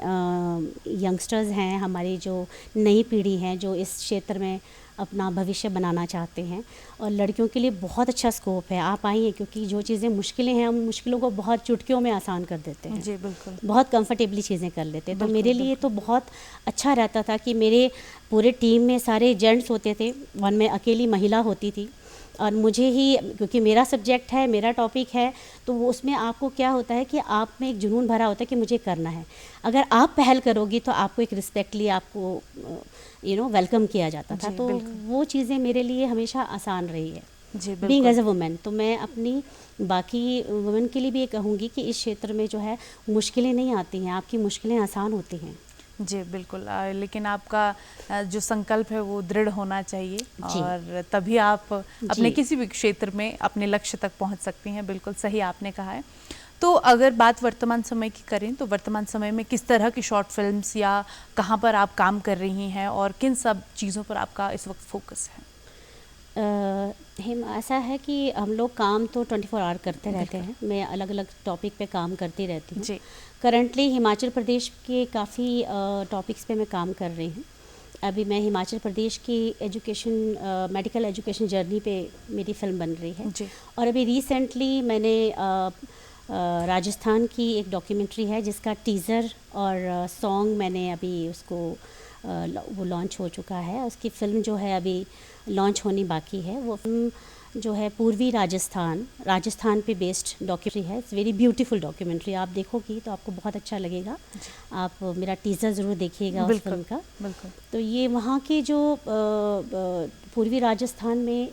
यंगस्टर्स हैं, हमारी जो नई पीढ़ी है जो इस क्षेत्र में अपना भविष्य बनाना चाहते हैं, और लड़कियों के लिए बहुत अच्छा स्कोप है। आप आइए, क्योंकि जो चीज़ें मुश्किलें हैं हम मुश्किलों को बहुत चुटकियों में आसान कर देते हैं। जी बिल्कुल, बहुत कंफर्टेबली चीज़ें कर लेते हैं। तो मेरे लिए तो बहुत अच्छा रहता था कि मेरे पूरे टीम में सारे जेंट्स होते थे और मैं अकेली महिला होती थी, और मुझे ही, क्योंकि मेरा सब्जेक्ट है, मेरा टॉपिक है, तो वो उसमें आपको क्या होता है कि आप में एक जुनून भरा होता है कि मुझे करना है। अगर आप पहल करोगी तो आपको एक रिस्पेक्टली आपको वेलकम किया जाता था। तो वो चीज़ें मेरे लिए हमेशा आसान रही है बीइंग एज अ वुमेन। तो मैं अपनी बाकी वुमेन के लिए भी ये कहूँगी कि इस क्षेत्र में जो है मुश्किलें नहीं आती हैं, आपकी मुश्किलें आसान होती हैं। जी बिल्कुल, लेकिन आपका जो संकल्प है वो दृढ़ होना चाहिए, और तभी आप अपने किसी भी क्षेत्र में अपने लक्ष्य तक पहुंच सकती हैं। बिल्कुल सही आपने कहा है। तो अगर बात वर्तमान समय की करें तो वर्तमान समय में किस तरह की शॉर्ट फिल्म्स या कहां पर आप काम कर रही हैं और किन सब चीज़ों पर आपका इस वक्त फोकस है? ऐसा है कि हम लोग काम तो 24 आवर करते रहते हैं। मैं अलग अलग टॉपिक पे काम करती रहती हूँ। करंटली हिमाचल प्रदेश के काफ़ी टॉपिक्स पे मैं काम कर रही हूँ। अभी मैं हिमाचल प्रदेश की मेडिकल एजुकेशन जर्नी पे मेरी फिल्म बन रही है। और अभी रिसेंटली मैंने राजस्थान की एक डॉक्यूमेंट्री है जिसका टीज़र और सॉन्ग मैंने अभी उसको वो लॉन्च हो चुका है। उसकी फ़िल्म जो है अभी लॉन्च होनी बाकी है। वो फिल्म जो है पूर्वी राजस्थान पे बेस्ड डॉक्यूमेंट्री है। It's very beautiful documentary. आप देखोगी तो आपको बहुत अच्छा लगेगा। आप मेरा टीज़र ज़रूर देखिएगा उस फिल्म का। तो ये वहाँ के जो पूर्वी राजस्थान में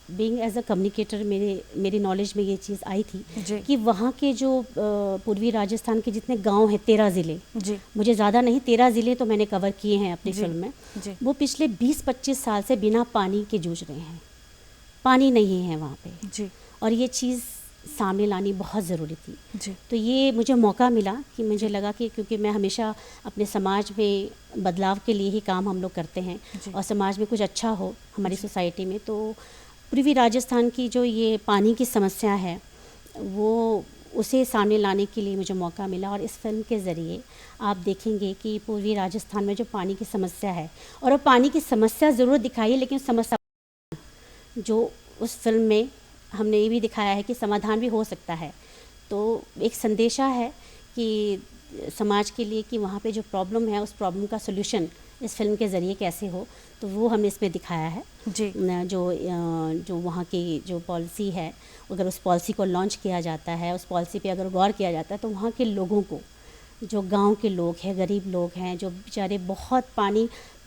बीइंग एज अ कम्युनिकेटर मेरी नॉलेज में ये चीज़ आई थी कि वहाँ के जो पूर्वी राजस्थान के जितने गांव हैं, 13 ज़िले, मुझे ज़्यादा नहीं 13 ज़िले तो मैंने कवर किए हैं अपनी फिल्म में। वो पिछले 20-25 साल से बिना पानी के जूझ रहे हैं। पानी नहीं है वहाँ पे, और ये चीज़ सामने लानी बहुत ज़रूरी थी। तो ये मुझे मौका मिला कि मुझे लगा कि क्योंकि मैं हमेशा अपने समाज में बदलाव के लिए ही काम हम लोग करते हैं और समाज में कुछ अच्छा हो हमारी सोसाइटी में, तो पूर्वी राजस्थान की जो ये पानी की समस्या है वो उसे सामने लाने के लिए मुझे मौका मिला। और इस फिल्म के ज़रिए आप देखेंगे कि पूर्वी राजस्थान में जो पानी की समस्या है, और वो पानी की समस्या ज़रूर दिखाई है, लेकिन समस्या जो उस फिल्म में हमने ये भी दिखाया है कि समाधान भी हो सकता है। तो एक संदेशा है कि समाज के लिए कि वहाँ पे जो प्रॉब्लम है उस प्रॉब्लम का सॉल्यूशन इस फिल्म के ज़रिए कैसे हो, तो वो हमने इसमें दिखाया है। जी जो वहाँ की जो पॉलिसी है, अगर उस पॉलिसी को लॉन्च किया जाता है, उस पॉलिसी पे अगर गौर किया जाता है, तो वहाँ के लोगों को, जो गांव के लोग हैं, गरीब लोग हैं, जो बेचारे बहुत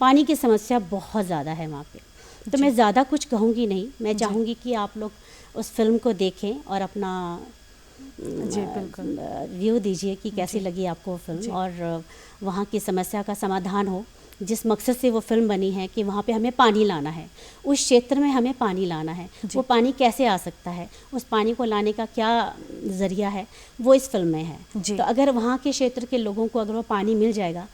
पानी की समस्या बहुत ज़्यादा है वहाँ पे। तो मैं ज़्यादा कुछ कहूँगी नहीं, मैं चाहूँगी कि आप लोग उस फिल्म को देखें और अपना जी बिल्कुल व्यू दीजिए कि कैसी लगी आपको वो फिल्म, और वहाँ की समस्या का समाधान हो। जिस मकसद से वो फिल्म बनी है कि वहाँ पे हमें पानी लाना है, उस क्षेत्र में हमें पानी लाना है, वो पानी कैसे आ सकता है, उस पानी को लाने का क्या ज़रिया है, वो इस फिल्म में है। तो अगर वहाँ के क्षेत्र के लोगों को अगर वो पानी मिल जाएगा,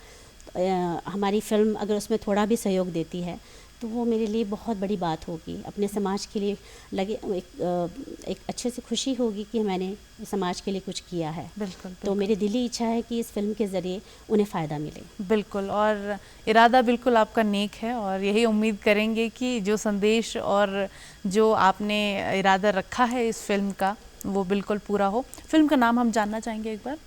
तो हमारी फिल्म अगर उसमें थोड़ा भी सहयोग देती है, तो वो मेरे लिए बहुत बड़ी बात होगी। अपने समाज के लिए लगे एक अच्छे से खुशी होगी कि मैंने समाज के लिए कुछ किया है। बिल्कुल। तो मेरी दिली इच्छा है कि इस फिल्म के ज़रिए उन्हें फ़ायदा मिले। बिल्कुल, और इरादा बिल्कुल आपका नेक है, और यही उम्मीद करेंगे कि जो संदेश और जो आपने इरादा रखा है इस फिल्म का, वो बिल्कुल पूरा हो। फिल्म का नाम हम जानना चाहेंगे एक बार।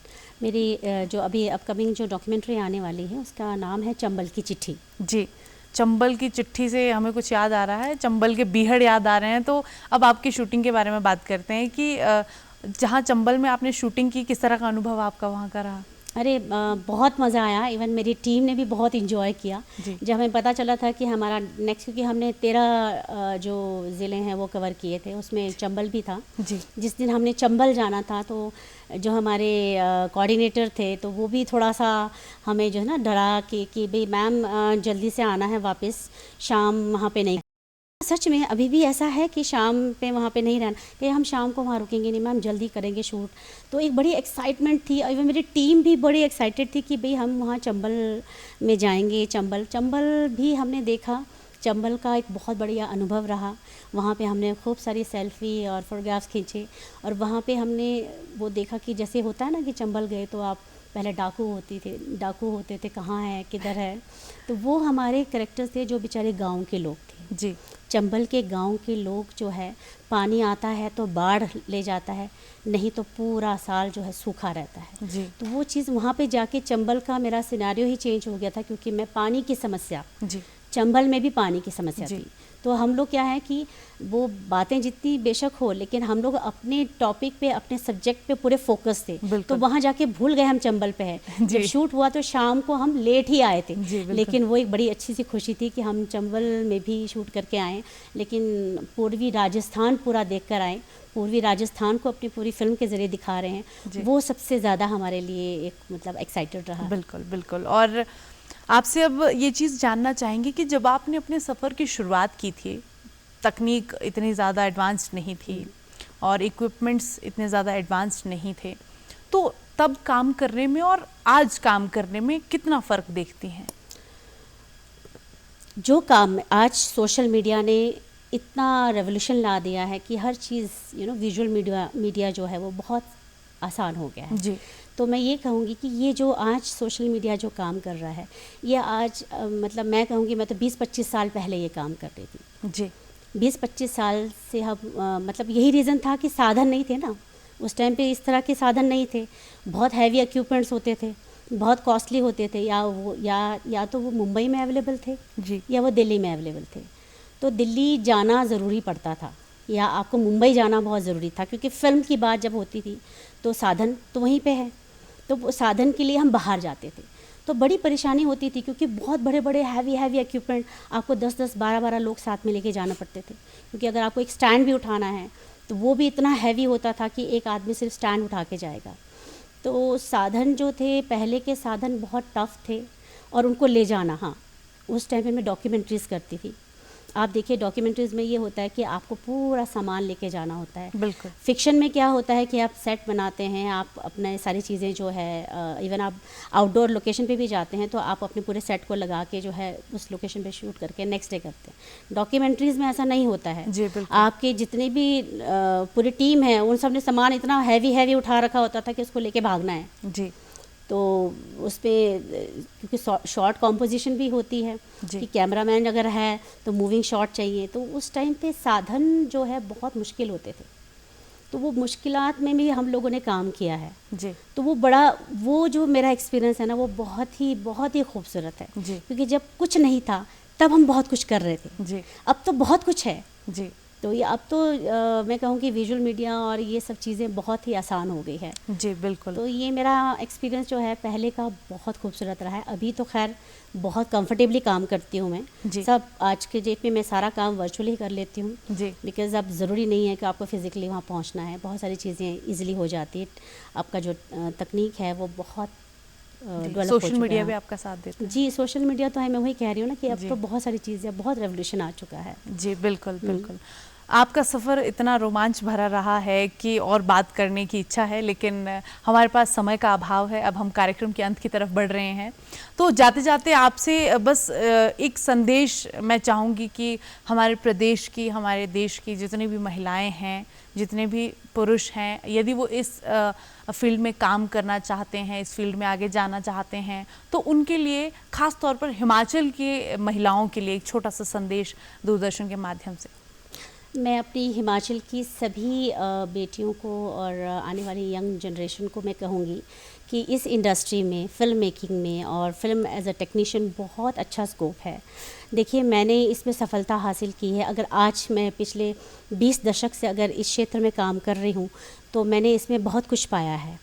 मेरी जो अभी अपकमिंग जो डॉक्यूमेंट्री आने वाली है, उसका नाम है चंबल की चिट्ठी। जी, चंबल की चिट्ठी से हमें कुछ याद आ रहा है, चंबल के बीहड़ याद आ रहे हैं। तो अब आपकी शूटिंग के बारे में बात करते हैं कि जहाँ चंबल में आपने शूटिंग की, किस तरह का अनुभव आपका वहाँ का रहा? अरे बहुत मज़ा आया। इवन मेरी टीम ने भी बहुत इन्जॉय किया। जब हमें पता चला था कि हमारा नेक्स्ट, क्योंकि हमने 13 जो ज़िले हैं वो कवर किए थे, उसमें चंबल भी था। जिस दिन हमने चंबल जाना था, तो जो हमारे कोऑर्डिनेटर थे, तो वो भी थोड़ा सा हमें जो है ना डरा कि भाई मैम जल्दी से आना है वापस, शाम वहाँ पे नहीं। सच में अभी भी ऐसा है कि शाम पे वहाँ पे नहीं रहना, कि हम शाम को वहाँ रुकेंगे नहीं मैम, जल्दी करेंगे शूट। तो एक बड़ी एक्साइटमेंट थी, और मेरी टीम भी बड़ी एक्साइटेड थी कि भाई हम वहाँ चंबल में जाएंगे। चंबल भी हमने देखा। चंबल का एक बहुत बढ़िया अनुभव रहा। वहाँ पे हमने खूब सारी सेल्फी और फोटोग्राफ्स खींचे, और वहाँ पे हमने वो देखा कि जैसे होता है ना कि चंबल गए तो आप पहले डाकू होते थे, कहाँ है, किधर है। तो वो हमारे कैरेक्टर्स थे जो बेचारे गाँव के लोग थे। जी, चंबल के गांव के लोग जो है, पानी आता है तो बाढ़ ले जाता है, नहीं तो पूरा साल जो है सूखा रहता है। जी, तो वो चीज़ वहाँ पे जाके चंबल का मेरा सिनेरियो ही चेंज हो गया था, क्योंकि मैं पानी की समस्या, जी, चंबल में भी पानी की समस्या थी। तो हम लोग क्या है कि वो बातें जितनी बेशक हो, लेकिन हम लोग अपने टॉपिक पे, अपने सब्जेक्ट पे पूरे फोकस थे। तो वहाँ जाके भूल गए हम चंबल पे है। जब शूट हुआ तो शाम को हम लेट ही आए थे, लेकिन वो एक बड़ी अच्छी सी खुशी थी कि हम चंबल में भी शूट करके आए, लेकिन पूर्वी राजस्थान पूरा देख कर आए। पूर्वी राजस्थान को अपनी पूरी फिल्म के ज़रिए दिखा रहे हैं, वो सबसे ज़्यादा हमारे लिए एक मतलब एक्साइटेड रहा। बिल्कुल बिल्कुल। और आपसे अब ये चीज़ जानना चाहेंगे कि जब आपने अपने सफ़र की शुरुआत की थी, तकनीक इतनी ज़्यादा एडवांस्ड नहीं थी और इक्विपमेंट्स इतने ज़्यादा एडवांस्ड नहीं थे, तो तब काम करने में और आज काम करने में कितना फ़र्क देखती हैं? जो काम आज सोशल मीडिया ने इतना रेवोल्यूशन ला दिया है कि हर चीज़ विजुअल मीडिया जो है वो बहुत आसान हो गया है। जी। तो मैं ये कहूँगी कि ये जो आज सोशल मीडिया जो काम कर रहा है, ये आज मतलब मैं कहूँगी, मैं तो 20-25 साल पहले ये काम कर रही थी। जी, 20-25 साल से हम मतलब यही रीज़न था कि साधन नहीं थे ना, उस टाइम पे इस तरह के साधन नहीं थे। बहुत हैवी इक्विपमेंट्स होते थे, बहुत कॉस्टली होते थे, या तो वो मुंबई में अवेलेबल थे जी, या वो दिल्ली में अवेलेबल थे। तो दिल्ली जाना ज़रूरी पड़ता था, या आपको मुंबई जाना बहुत ज़रूरी था, क्योंकि फ़िल्म की बात जब होती थी तो साधन तो वहीं पे है। तो वो साधन के लिए हम बाहर जाते थे, तो बड़ी परेशानी होती थी, क्योंकि बहुत बड़े बड़े हैवी इक्विपमेंट आपको 10-10, 12-12 लोग साथ में लेके जाना पड़ते थे। क्योंकि अगर आपको एक स्टैंड भी उठाना है तो वो भी इतना हैवी होता था कि एक आदमी सिर्फ स्टैंड उठा के जाएगा। तो साधन जो थे, पहले के साधन बहुत टफ थे, और उनको ले जाना, हाँ, उस टाइम पे मैं डॉक्यूमेंट्रीज़ करती थी। आप देखिए डॉक्यूमेंट्रीज़ में ये होता है कि आपको पूरा सामान लेके जाना होता है। बिल्कुल। फिक्शन में क्या होता है कि आप सेट बनाते हैं, आप अपने सारी चीज़ें जो है, इवन आप आउटडोर लोकेशन पे भी जाते हैं तो आप अपने पूरे सेट को लगा के जो है उस लोकेशन पे शूट करके नेक्स्ट डे करते हैं। डॉक्यूमेंट्रीज़ में ऐसा नहीं होता है। जी, बिल्कुल। आपके जितने भी पूरी टीम है, उन सब ने सामान इतना हैवी उठा रखा होता था कि उसको लेके भागना है। जी, तो उस पर क्योंकि शॉर्ट कॉम्पोजिशन भी होती है जी। कि कैमरामैन अगर है तो मूविंग शॉट चाहिए, तो उस टाइम पे साधन जो है बहुत मुश्किल होते थे, तो वो मुश्किलात में भी हम लोगों ने काम किया है। जी तो वो जो मेरा एक्सपीरियंस है ना, वो बहुत ही खूबसूरत है, जी क्योंकि जब कुछ नहीं था तब हम बहुत कुछ कर रहे थे, जी अब तो बहुत कुछ है। जी तो ये अब तो मैं कहूँ कि विजुअल मीडिया और ये सब चीज़ें बहुत ही आसान हो गई है। जी बिल्कुल। तो ये मेरा एक्सपीरियंस जो है पहले का बहुत खूबसूरत रहा है। अभी तो खैर बहुत कंफर्टेबली काम करती हूँ मैं। जी। सब आज के डेट में मैं सारा काम वर्चुअली कर लेती हूँ, जी बिकॉज़ अब ज़रूरी नहीं है कि आपको फिज़िकली वहाँ पहुँचना है। बहुत सारी चीज़ें ईज़िली हो जाती है। आपका जो तकनीक है वो बहुत डेवलप हो सोशल चुका मीडिया भी है। आपका साथ देता है। जी, सोशल मीडिया तो है, मैं वही कह रही हूँ ना कि अब जी। तो बहुत सारी चीज़ें, बहुत रेवोल्यूशन आ चुका है। जी बिल्कुल बिल्कुल। आपका सफ़र इतना रोमांच भरा रहा है कि और बात करने की इच्छा है, लेकिन हमारे पास समय का अभाव है। अब हम कार्यक्रम के अंत की तरफ बढ़ रहे हैं, तो जाते जाते आपसे बस एक संदेश मैं चाहूँगी कि हमारे प्रदेश की, हमारे देश की जितनी भी महिलाएं हैं, जितने भी पुरुष हैं, यदि वो इस फील्ड में काम करना चाहते हैं, इस फील्ड में आगे जाना चाहते हैं, तो उनके लिए ख़ास तौर पर हिमाचल की महिलाओं के लिए एक छोटा सा संदेश दूरदर्शन के माध्यम से। मैं अपनी हिमाचल की सभी बेटियों को और आने वाली यंग जनरेशन को मैं कहूँगी कि इस इंडस्ट्री में, फ़िल्म मेकिंग में और फिल्म एज अ टेक्नीशियन बहुत अच्छा स्कोप है। देखिए, मैंने इसमें सफलता हासिल की है। अगर आज मैं पिछले 20 दशक से अगर इस क्षेत्र में काम कर रही हूँ, तो मैंने इसमें बहुत कुछ पाया है।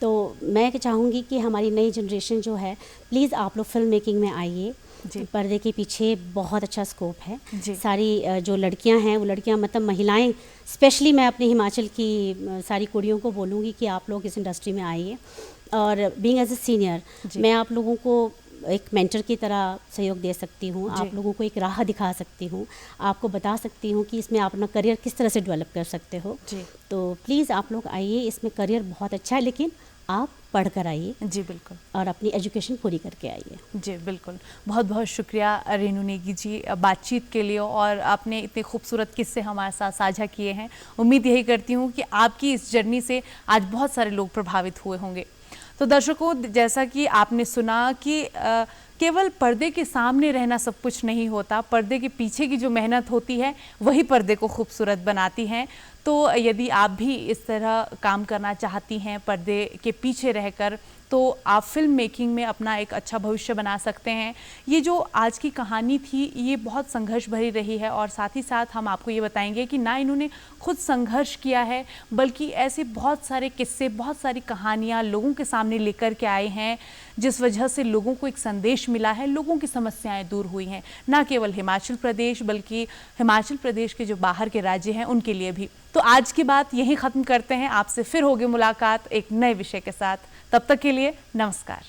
तो मैं चाहूँगी कि हमारी नई जनरेशन जो है, प्लीज़ आप लोग फिल्म मेकिंग में आइए। पर्दे के पीछे बहुत अच्छा स्कोप है। सारी जो लड़कियां हैं, वो लड़कियां मतलब महिलाएं, स्पेशली मैं अपने हिमाचल की सारी कुड़ियों को बोलूँगी कि आप लोग इस इंडस्ट्री में आइए। और बीइंग एज ए सीनियर, मैं आप लोगों को एक मेंटर की तरह सहयोग दे सकती हूँ, आप लोगों को एक राह दिखा सकती हूँ, आपको बता सकती हूँ कि इसमें आप अपना करियर किस तरह से डेवलप कर सकते हो। तो प्लीज़ आप लोग आइए, इसमें करियर बहुत अच्छा है, लेकिन आप पढ़ कर आइए। जी बिल्कुल। और अपनी एजुकेशन पूरी करके आइए। जी बिल्कुल। बहुत बहुत शुक्रिया रेनू नेगी जी बातचीत के लिए, और आपने इतने खूबसूरत किस्से हमारे साथ साझा किए हैं। उम्मीद यही करती हूँ कि आपकी इस जर्नी से आज बहुत सारे लोग प्रभावित हुए होंगे। तो दर्शकों, जैसा कि आपने सुना कि केवल पर्दे के सामने रहना सब कुछ नहीं होता, पर्दे के पीछे की जो मेहनत होती है वही पर्दे को खूबसूरत बनाती है। तो यदि आप भी इस तरह काम करना चाहती हैं पर्दे के पीछे रहकर, तो आप फिल्म मेकिंग में अपना एक अच्छा भविष्य बना सकते हैं। ये जो आज की कहानी थी, ये बहुत संघर्ष भरी रही है, और साथ ही साथ हम आपको ये बताएंगे कि ना इन्होंने खुद संघर्ष किया है, बल्कि ऐसे बहुत सारे किस्से, बहुत सारी कहानियाँ लोगों के सामने लेकर के आए हैं, जिस वजह से लोगों को एक संदेश मिला है, लोगों की समस्याएं दूर हुई हैं, ना केवल हिमाचल प्रदेश बल्कि हिमाचल प्रदेश के जो बाहर के राज्य हैं उनके लिए भी। तो आज की बात यहीं ख़त्म करते हैं, आपसे फिर होगी मुलाकात एक नए विषय के साथ। तब तक के लिए नमस्कार।